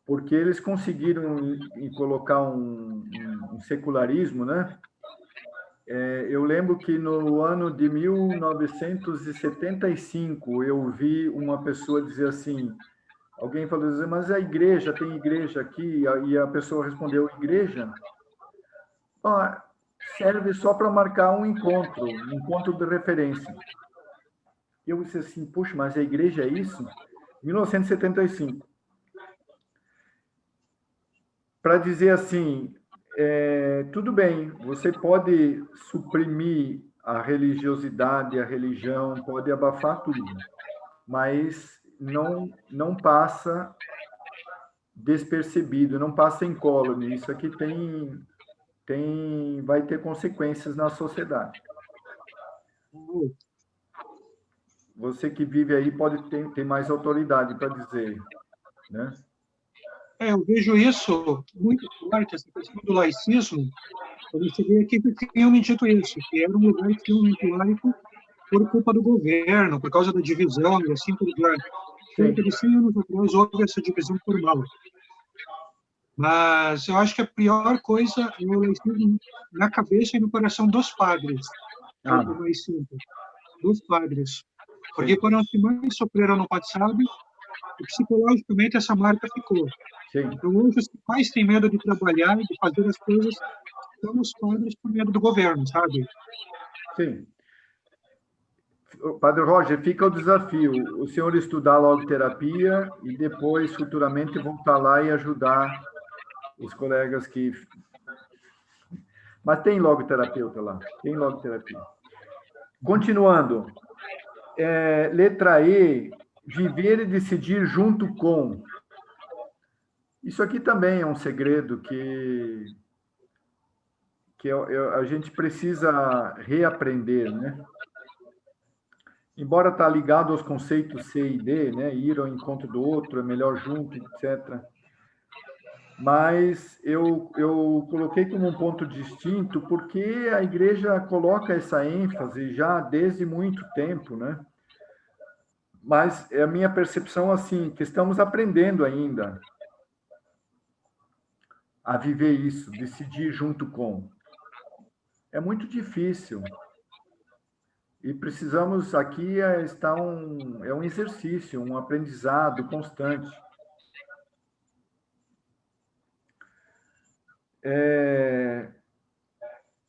porque eles conseguiram colocar um secularismo, né? Eu lembro que no ano de 1975 eu vi uma pessoa dizer assim, alguém falou assim, mas a igreja, tem igreja aqui? E a pessoa respondeu, igreja? Serve só para marcar um encontro de referência. E eu disse assim, puxa, mas a igreja é isso? 1975. Para dizer assim, tudo bem, você pode suprimir a religiosidade, a religião, pode abafar tudo, mas não passa despercebido, não passa incólume. Isso aqui vai ter consequências na sociedade. Você que vive aí pode ter mais autoridade para dizer, né? Eu vejo isso muito forte, essa questão do laicismo. Quando eu cheguei aqui, tinham me dito isso, que era um lugar extremamente laico por culpa do governo, por causa da divisão e assim por diante. Cerca de 100 anos atrás houve essa divisão formal. Mas eu acho que a pior coisa é o laicismo na cabeça e no coração dos padres. É o mais simples. Dos padres. Porque foram os que mais sofreram no passado e psicologicamente essa marca ficou. Sim. Então, hoje, os pais têm medo de trabalhar e de fazer as coisas, são os padres por medo do governo, sabe? Sim. Padre Roger, fica o desafio, o senhor estudar logoterapia e depois, futuramente, voltar lá e ajudar os colegas que... Mas tem logoterapeuta lá, tem logoterapia. Continuando, Letra E, viver e decidir junto com. Isso aqui também é um segredo que a gente precisa reaprender, né? Embora está ligado aos conceitos C e D, né? Ir ao encontro do outro, é melhor junto, etc. Mas eu coloquei como um ponto distinto porque a igreja coloca essa ênfase já desde muito tempo, né? Mas é a minha percepção, assim, que estamos aprendendo ainda a viver isso, decidir junto com. É muito difícil. E precisamos, aqui está um exercício, um aprendizado constante.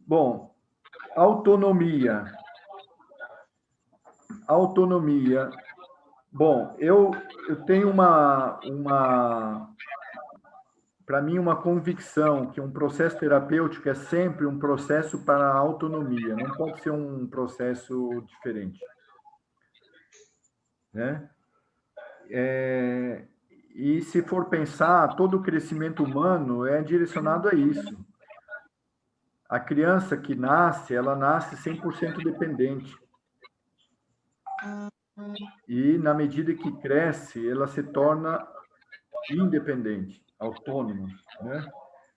Bom, autonomia. Autonomia. Bom, eu tenho para mim, uma convicção que um processo terapêutico é sempre um processo para a autonomia, não pode ser um processo diferente. Né? E se for pensar, todo o crescimento humano é direcionado a isso. A criança que nasce, ela nasce 100% dependente. E, na medida que cresce, ela se torna independente, autônoma, né?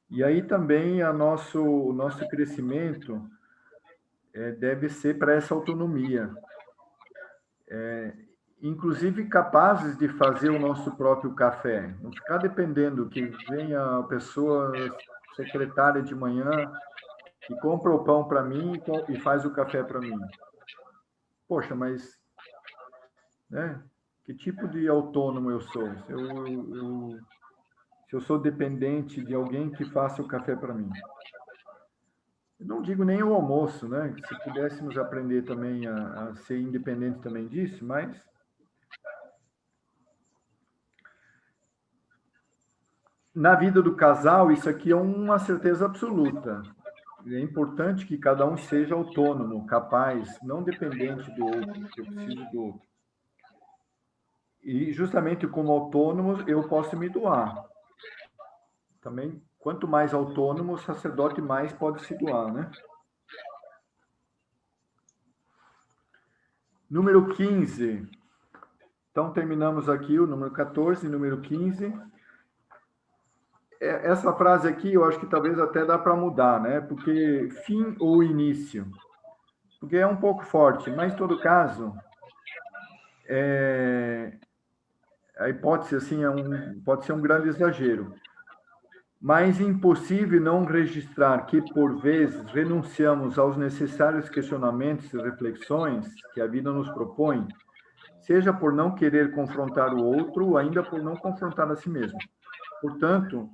E aí também o nosso crescimento deve ser para essa autonomia. Inclusive capazes de fazer o nosso próprio café, não ficar dependendo que venha a pessoa secretária de manhã que compra o pão para mim e faz o café para mim. Poxa, mas né, que tipo de autônomo eu sou? Se eu sou dependente de alguém que faça o café para mim. Eu não digo nem o almoço, né? Se pudéssemos aprender também a ser independente também disso, mas na vida do casal, isso aqui é uma certeza absoluta. É importante que cada um seja autônomo, capaz, não dependente do outro, que eu preciso do outro. E justamente como autônomo, eu posso me doar. Também, quanto mais autônomo, o sacerdote mais pode se doar, né? Número 15. Então, terminamos aqui o número 14, número 15. Essa frase aqui, eu acho que talvez até dá para mudar, né? Porque fim ou início. Porque é um pouco forte, mas, em todo caso, a hipótese, assim, pode ser um grande exagero. Mas impossível não registrar que, por vezes, renunciamos aos necessários questionamentos e reflexões que a vida nos propõe, seja por não querer confrontar o outro, ou ainda por não confrontar a si mesmo. Portanto,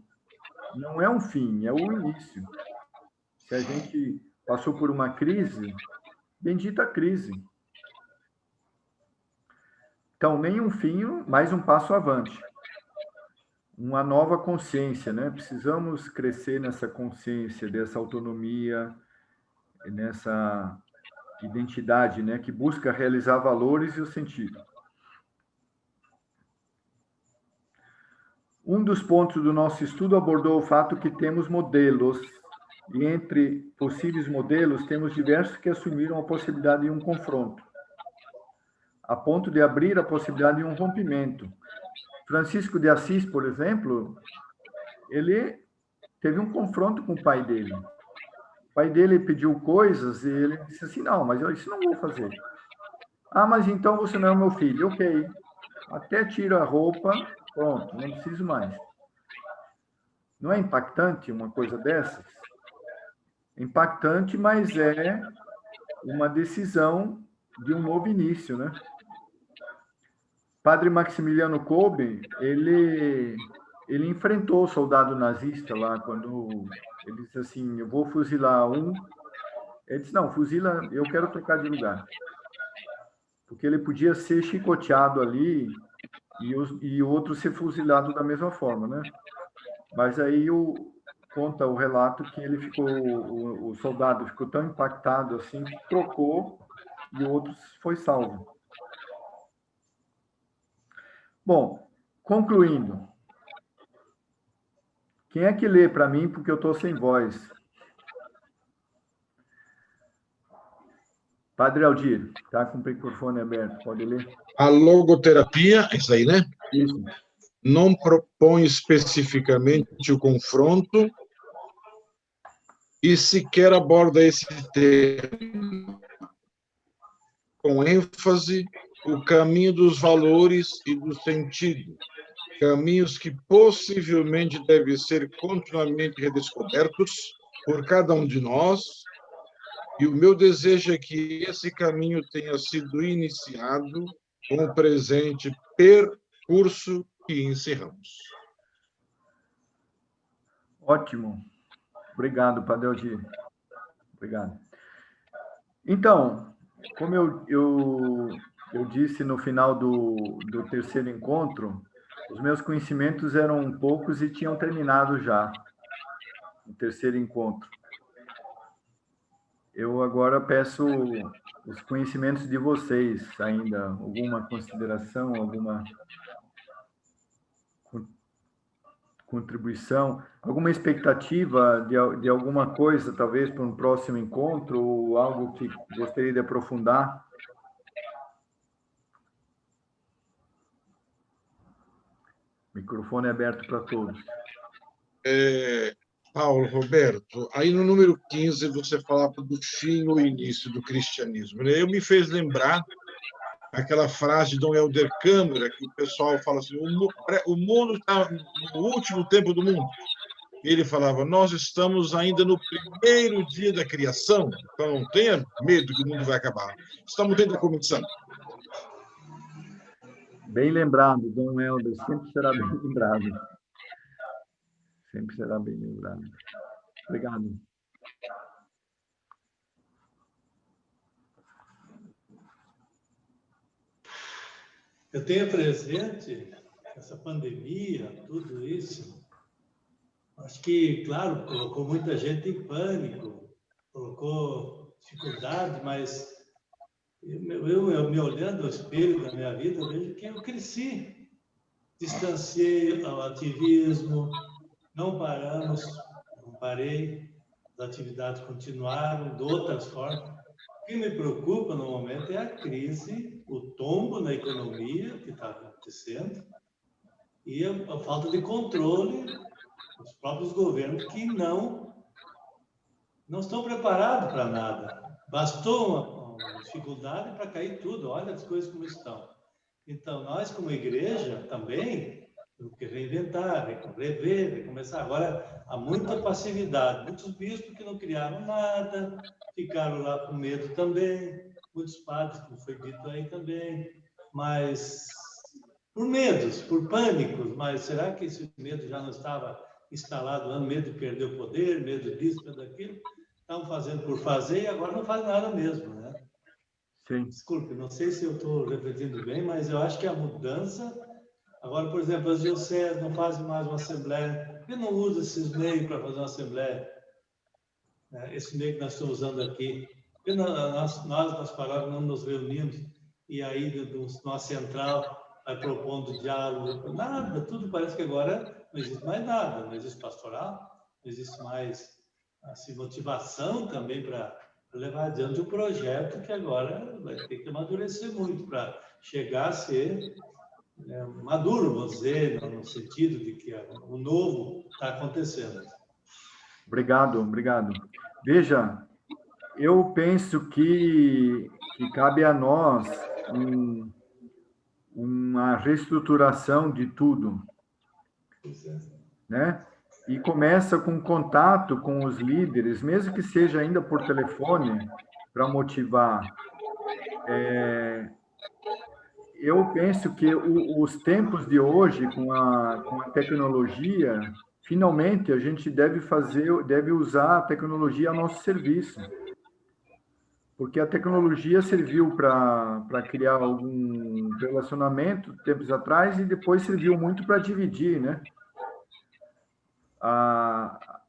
não é um fim, é o início. Se a gente passou por uma crise, bendita crise. Então, nem um fim, mais um passo avante. Uma nova consciência, né? Precisamos crescer nessa consciência, dessa autonomia, nessa identidade, né? Que busca realizar valores e o sentido. Um dos pontos do nosso estudo abordou o fato que temos modelos, e entre possíveis modelos, temos diversos que assumiram a possibilidade de um confronto, a ponto de abrir a possibilidade de um rompimento. Francisco de Assis, por exemplo, ele teve um confronto com o pai dele. O pai dele pediu coisas e ele disse assim, não, mas eu isso não vou fazer. Ah, mas então você não é o meu filho. Ok. Até tira a roupa, pronto, não preciso mais. Não é impactante uma coisa dessas? Impactante, mas é uma decisão de um novo início, né? Padre Maximiliano Kolbe, ele enfrentou o soldado nazista lá, quando ele disse assim, eu vou fuzilar um. Ele disse, não, fuzila, eu quero trocar de lugar. Porque ele podia ser chicoteado ali e o outro ser fuzilado da mesma forma, né? Mas aí conta o relato que ele o soldado ficou tão impactado assim, que trocou e o outro foi salvo. Bom, concluindo. Quem é que lê para mim, porque eu estou sem voz? Padre Aldir, está com o microfone aberto, pode ler? A logoterapia, isso aí, né? Isso. Não propõe especificamente o confronto e sequer aborda esse tema com ênfase o caminho dos valores e do sentido, caminhos que possivelmente devem ser continuamente redescobertos por cada um de nós, e o meu desejo é que esse caminho tenha sido iniciado com o presente percurso que encerramos. Ótimo. Obrigado, Padre Aldir. Obrigado. Então, como eu disse no final do terceiro encontro, os meus conhecimentos eram poucos e tinham terminado já o terceiro encontro. Eu agora peço os conhecimentos de vocês ainda, alguma consideração, alguma contribuição, alguma expectativa de alguma coisa, talvez, para um próximo encontro, ou algo que gostaria de aprofundar? Microfone aberto para todos. Paulo, Roberto, aí no número 15 você falava do fim ou início do cristianismo, né? Eu me fez lembrar aquela frase de Dom Helder Câmara, que o pessoal fala assim, o mundo está no último tempo do mundo. Ele falava, nós estamos ainda no primeiro dia da criação, então não tenha medo que o mundo vai acabar. Estamos dentro da comissão. Bem lembrado, Dom Helder, sempre será bem lembrado. Sempre será bem lembrado. Obrigado. Eu tenho presente essa pandemia, tudo isso. Acho que, claro, colocou muita gente em pânico, colocou dificuldade, mas eu me olhando ao espelho da minha vida, eu vejo que eu cresci. Distanciei ao ativismo, não paramos, não parei, as atividades continuaram de outras formas. O que me preocupa no momento é a crise, o tombo na economia que está acontecendo e a falta de controle dos próprios governos que não estão preparados para nada. Bastou uma dificuldade para cair tudo, olha as coisas como estão. Então, nós como igreja também temos que reinventar, rever, recomeçar. Agora, há muita passividade, muitos bispos que não criaram nada, ficaram lá com medo também, muitos padres, como foi dito aí também, mas por medos, por pânicos, mas será que esse medo já não estava instalado, medo de perder o poder, medo disso, medo daquilo? Estavam fazendo por fazer e agora não faz nada mesmo, né? Sim. Desculpe, não sei se eu estou repetindo bem, mas eu acho que a mudança... Agora, por exemplo, as dioceses não fazem mais uma assembleia. Por que não usa esses meios para fazer uma assembleia? Esse meio que nós estamos usando aqui. Por que nós nas paróquias, não nos reunimos e aí, nossa central, vai propondo diálogo? Nada, tudo parece que agora não existe mais nada. Não existe pastoral, não existe mais assim, motivação também para levar adiante o projeto que agora vai ter que amadurecer muito para chegar a ser... maduro, vamos dizer, no sentido de que o novo está acontecendo. Obrigado, obrigado. Veja, eu penso que cabe a nós uma reestruturação de tudo, né? E começa com contato com os líderes, mesmo que seja ainda por telefone, para motivar. Eu penso que os tempos de hoje, com a tecnologia, finalmente a gente deve usar a tecnologia a nosso serviço. Porque a tecnologia serviu para criar algum relacionamento tempos atrás e depois serviu muito para dividir, né?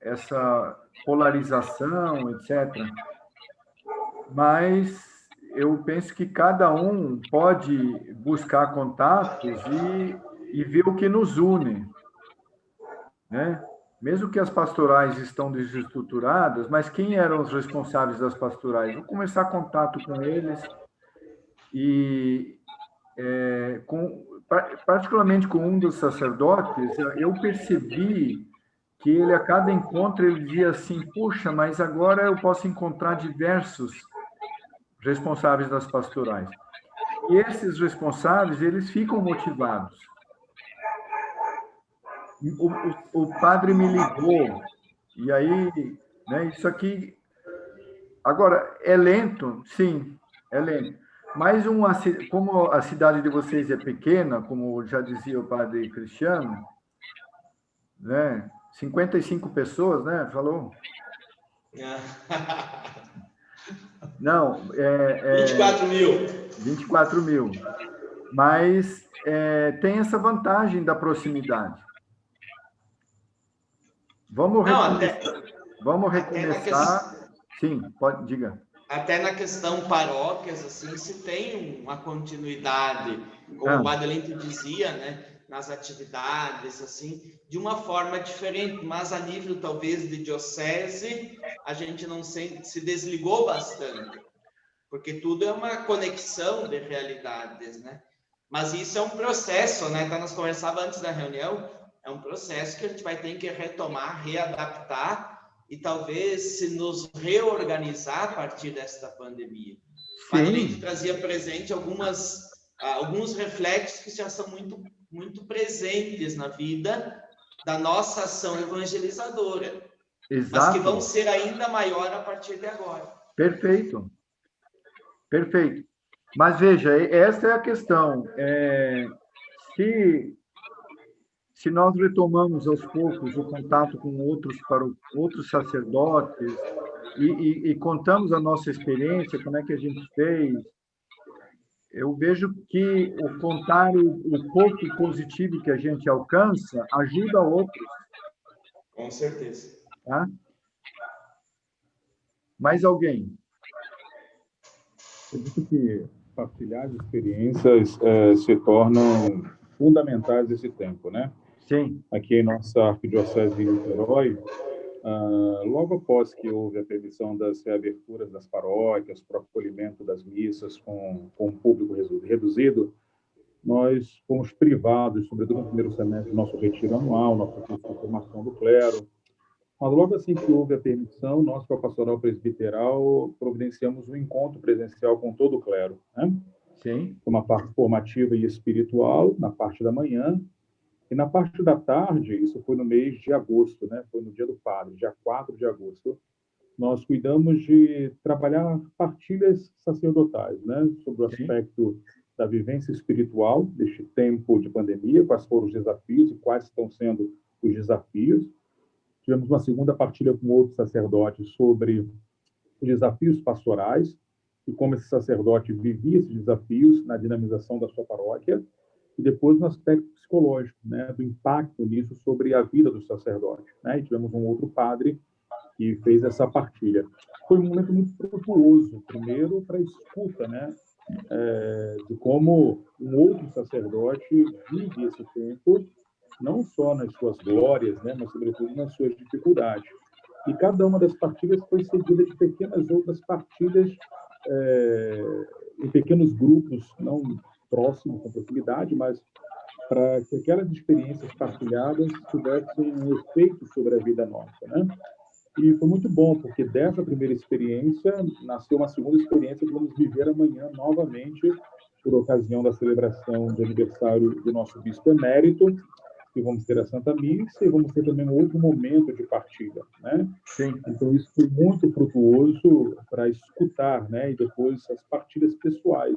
Essa polarização, etc. Mas eu penso que cada um pode buscar contatos e ver o que nos une, né? Mesmo que as pastorais estão desestruturadas, mas quem eram os responsáveis das pastorais? Vou começar contato com eles e, particularmente com um dos sacerdotes, eu percebi que ele, a cada encontro, ele dizia assim, puxa, mas agora eu posso encontrar diversos responsáveis das pastorais. E esses responsáveis, eles ficam motivados. O padre me ligou, e aí, né, isso aqui... Agora, é lento? Sim, é lento. Mas como a cidade de vocês é pequena, como já dizia o padre Cristiano, né, 55 pessoas, né, falou? Não, 24 mil. 24 mil. Mas tem essa vantagem da proximidade. Vamos recomeçar. Sim, pode, diga. Até na questão paróquias, assim, se tem uma continuidade, como o Padre Lento dizia, né, nas atividades, assim, de uma forma diferente, mas a nível, talvez, de diocese, a gente não se desligou bastante, porque tudo é uma conexão de realidades, né? Mas isso é um processo, né? Então, nós conversávamos antes da reunião, é um processo que a gente vai ter que retomar, readaptar e talvez se nos reorganizar a partir desta pandemia. O Padre Lento trazia presente alguns reflexos que já são muito presentes na vida da nossa ação evangelizadora. Exato. Mas que vão ser ainda maior a partir de agora. Perfeito. Perfeito. Mas veja, essa é a questão. Se nós retomamos aos poucos o contato com outros sacerdotes e contamos a nossa experiência, como é que a gente fez, eu vejo que o contar o pouco positivo que a gente alcança ajuda outros. Com certeza. Tá? Mais alguém? Eu disse que partilhar de experiências se tornam fundamentais nesse tempo, né? Sim. Aqui em nossa arquidiocese de Niterói, logo após que houve a permissão das reaberturas das paróquias, para o acolhimento das missas com um público reduzido, nós fomos privados, sobretudo no primeiro semestre, do nosso retiro anual, nossa curso de formação do clero. Mas logo assim que houve a permissão, nós, com a Pastoral Presbiteral, providenciamos um encontro presencial com todo o clero, né? Sim. Uma parte formativa e espiritual, na parte da manhã, e na parte da tarde, isso foi no mês de agosto, né? Foi no dia do Padre, dia 4 de agosto, nós cuidamos de trabalhar partilhas sacerdotais, né? Sobre o aspecto da vivência espiritual deste tempo de pandemia, quais foram os desafios e quais estão sendo os desafios. Tivemos uma segunda partilha com outro sacerdote sobre os desafios pastorais e como esse sacerdote vivia esses desafios na dinamização da sua paróquia. E depois no aspecto psicológico, né, do impacto nisso sobre a vida do sacerdote, né? E tivemos um outro padre que fez essa partilha. Foi um momento muito frutuoso, primeiro para a escuta, né, de como um outro sacerdote vive esse tempo, não só nas suas glórias, né, mas sobretudo nas suas dificuldades. E cada uma das partilhas foi seguida de pequenas outras partilhas em pequenos grupos, não próximos, com proximidade, mas para que aquelas experiências partilhadas tivessem um efeito sobre a vida nossa, né? E foi muito bom, porque dessa primeira experiência nasceu uma segunda experiência que vamos viver amanhã novamente, por ocasião da celebração de aniversário do nosso bispo emérito, e vamos ter a Santa Missa, e vamos ter também um outro momento de partilha, né? Sim. Então, isso foi muito frutuoso para escutar, né? E depois as partilhas pessoais,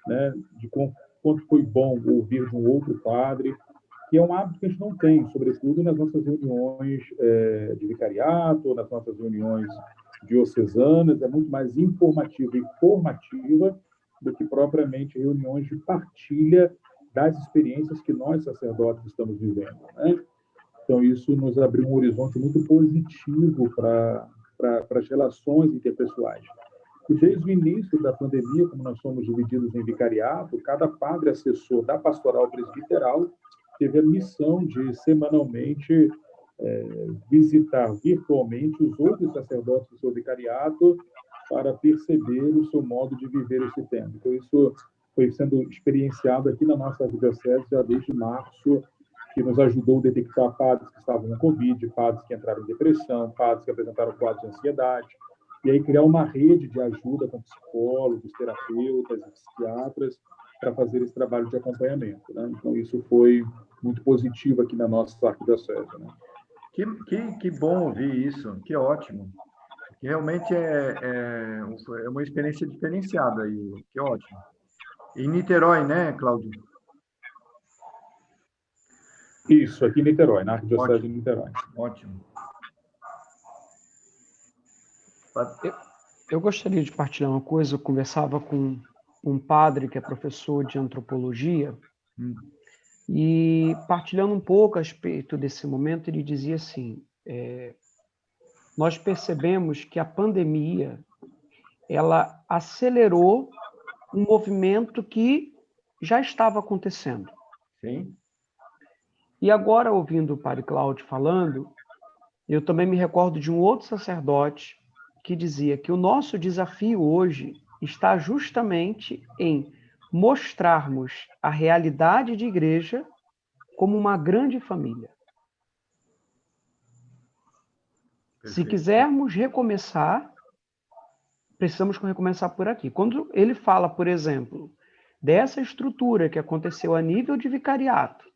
né? De quanto foi bom ouvir de um outro padre, que é um hábito que a gente não tem, sobretudo nas nossas reuniões de vicariato, nas nossas reuniões diocesanas, é muito mais informativa e formativa do que propriamente reuniões de partilha das experiências que nós, sacerdotes, estamos vivendo, né? Então, isso nos abriu um horizonte muito positivo para as relações interpessoais. E desde o início da pandemia, como nós somos divididos em vicariato, cada padre assessor da pastoral presbiteral teve a missão de, semanalmente, visitar virtualmente os outros sacerdotes do seu vicariato para perceber o seu modo de viver esse tempo. Então, isso foi sendo experienciado aqui na nossa arquidiocese já desde março, que nos ajudou a detectar padres que estavam com Covid, padres que entraram em depressão, padres que apresentaram quadros de ansiedade, e aí criar uma rede de ajuda com psicólogos, terapeutas e psiquiatras para fazer esse trabalho de acompanhamento, né? Então, isso foi muito positivo aqui na nossa arquidiocese, né? Que bom ouvir isso, que ótimo. Que realmente é uma experiência diferenciada aí, que ótimo. Em Niterói, né, Cláudio? Isso, aqui em Niterói, na Arquidiocese Ótimo. de Niterói. Ótimo. Eu gostaria de partilhar uma coisa. Eu conversava com um padre que é professor de antropologia, e partilhando um pouco a respeito desse momento, ele dizia assim, nós percebemos que a pandemia, ela acelerou um movimento que já estava acontecendo. Sim. E agora, ouvindo o padre Cláudio falando, eu também me recordo de um outro sacerdote que dizia que o nosso desafio hoje está justamente em mostrarmos a realidade de igreja como uma grande família. Perfeito. Se quisermos recomeçar, precisamos recomeçar por aqui. Quando ele fala, por exemplo, dessa estrutura que aconteceu a nível de vicariato,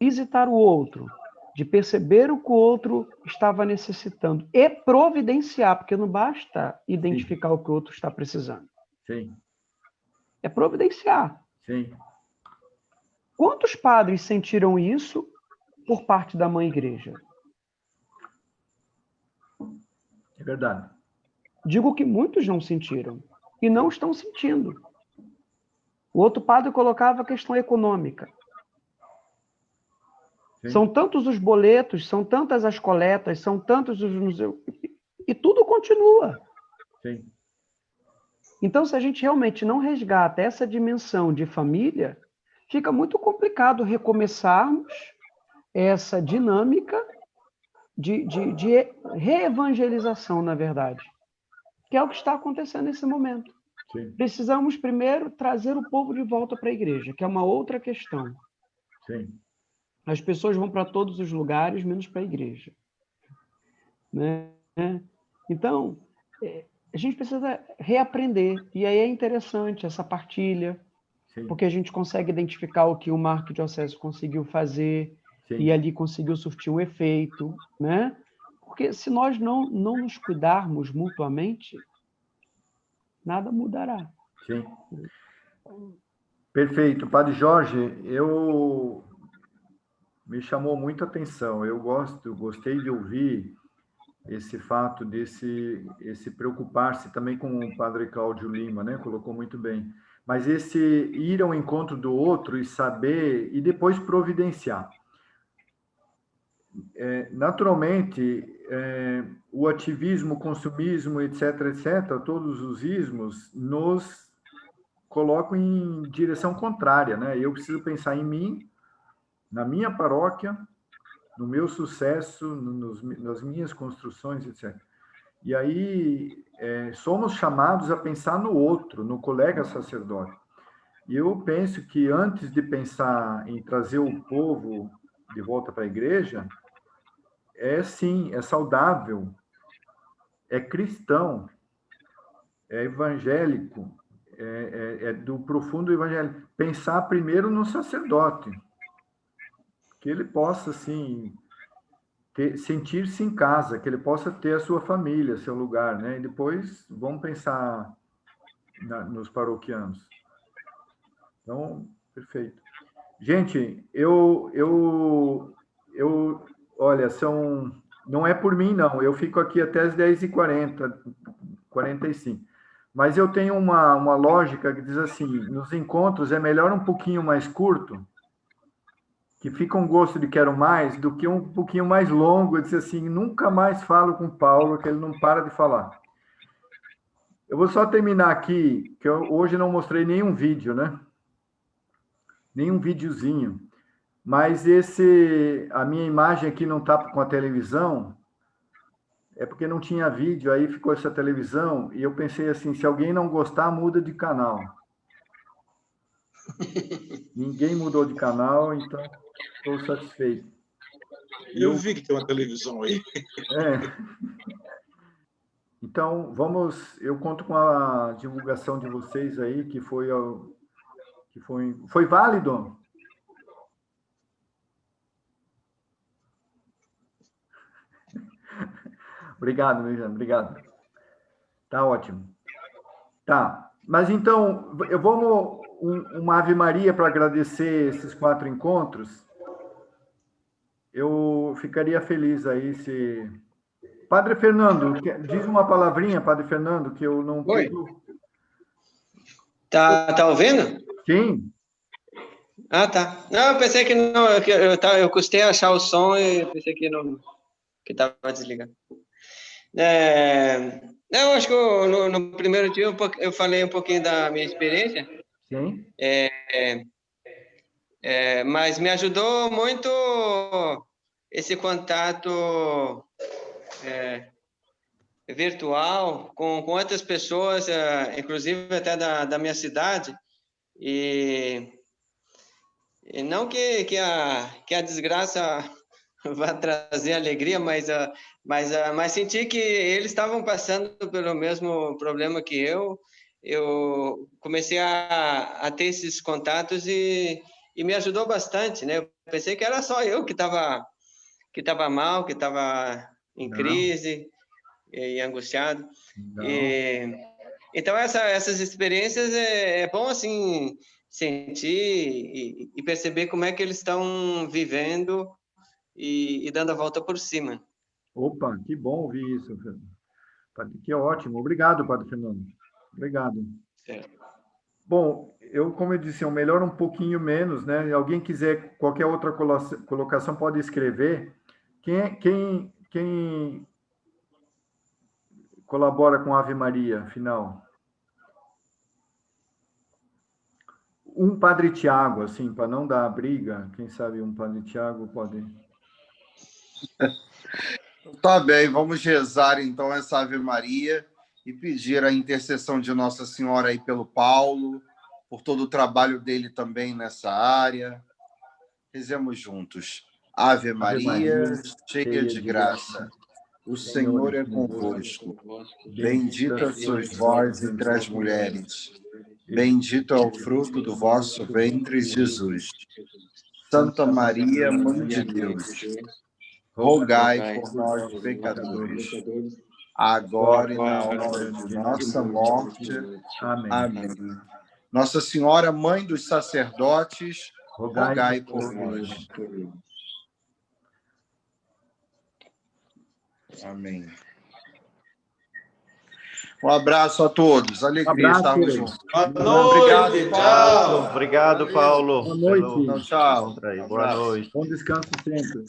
visitar o outro, de perceber o que o outro estava necessitando e providenciar, porque não basta identificar o que o outro está precisando. Sim. É providenciar. Sim. Quantos padres sentiram isso por parte da Mãe Igreja? É verdade. Digo que muitos não sentiram e não estão sentindo. O outro padre colocava a questão econômica. Sim. São tantos os boletos, são tantas as coletas, são tantos os... E tudo continua. Sim. Então, se a gente realmente não resgata essa dimensão de família, fica muito complicado recomeçarmos essa dinâmica de reevangelização, na verdade, que é o que está acontecendo nesse momento. Sim. Precisamos primeiro trazer o povo de volta para a igreja, que é uma outra questão. Sim. As pessoas vão para todos os lugares, menos para a igreja. Né? Então, a gente precisa reaprender. E aí é interessante essa partilha, Sim. porque a gente consegue identificar o que o arquidiocese conseguiu fazer, Sim. e ali conseguiu surtir um efeito, né? Porque se nós não nos cuidarmos mutuamente, nada mudará. Sim. Perfeito. Padre Jorge, me chamou muita atenção. Eu gostei de ouvir esse fato esse preocupar-se também com o Padre Cláudio Lima, né? Colocou muito bem. Mas esse ir ao encontro do outro e saber, e depois providenciar. Naturalmente, o ativismo, o consumismo, etc., todos os ismos nos colocam em direção contrária, né? Eu preciso pensar em mim, na minha paróquia, no meu sucesso, nas minhas construções, etc. E aí somos chamados a pensar no outro, no colega sacerdote. E eu penso que antes de pensar em trazer o povo de volta para a igreja, sim, é saudável, é cristão, é evangélico, é do profundo evangelho. Pensar primeiro no sacerdote, que ele possa, assim, sentir-se em casa, que ele possa ter a sua família, seu lugar, né? E depois vamos pensar nos paroquianos. Então, perfeito. Gente, olha, não é por mim, não. Eu fico aqui até as 10h40, 45. Mas eu tenho uma lógica que diz assim, nos encontros é melhor um pouquinho mais curto, que fica um gosto de quero mais, do que um pouquinho mais longo. Eu disse assim, nunca mais falo com o Paulo, que ele não para de falar. Eu vou só terminar aqui, que hoje não mostrei nenhum vídeo, né? Nenhum videozinho. Mas a minha imagem aqui não está com a televisão, é porque não tinha vídeo, aí ficou essa televisão, e eu pensei assim, se alguém não gostar, muda de canal. Ninguém mudou de canal, então estou satisfeito. Eu vi que tem uma televisão aí. Então, eu conto com a divulgação de vocês aí, que foi válido? Obrigado, Luciano, obrigado. Tá ótimo. Tá, mas então, vamos uma Ave Maria para agradecer esses 4 encontros. Eu ficaria feliz aí se... Padre Fernando, diz uma palavrinha, Padre Fernando, que eu não... Oi. Tá ouvindo? Sim. Ah, tá. Não, eu pensei que não, eu custei achar o som e pensei que não, que estava desligado. Eu acho que no primeiro dia eu falei um pouquinho da minha experiência. Sim. Mas me ajudou muito esse contato virtual com outras pessoas, inclusive até da minha cidade, e não que a desgraça vá trazer alegria, mas senti que eles estavam passando pelo mesmo problema que eu comecei a ter esses contatos e me ajudou bastante, né? Eu pensei que era só eu que estava mal, que estava em crise e angustiado. Então, essas experiências é bom, assim, sentir e perceber como é que eles estão vivendo e dando a volta por cima. Opa, que bom ouvir isso, Fernando. Que ótimo. Obrigado, Padre Fernando. Obrigado. Bom, como eu disse, melhor um pouquinho menos, né? Se alguém quiser qualquer outra colocação, pode escrever. Quem colabora com a Ave Maria, final? Um Padre Tiago, assim, para não dar briga, quem sabe um Padre Tiago pode... Tá bem, vamos rezar então essa Ave Maria e pedir a intercessão de Nossa Senhora aí pelo Paulo, por todo o trabalho dele também nessa área. Rezemos juntos. Ave Maria, cheia de graça, o Senhor é convosco. Bendita sois vós entre as mulheres. Bendito é o fruto do vosso ventre, Jesus. Santa Maria, Mãe de Deus, rogai por nós, pecadores, agora e na hora de nossa morte. Amém. Nossa Senhora, Mãe dos sacerdotes, rogai por nós. Amém. Um abraço a todos. Alegria estarmos juntos. Obrigado, Paulo. Obrigado, Paulo. Boa noite. Tchau. Boa noite. Bom descanso sempre.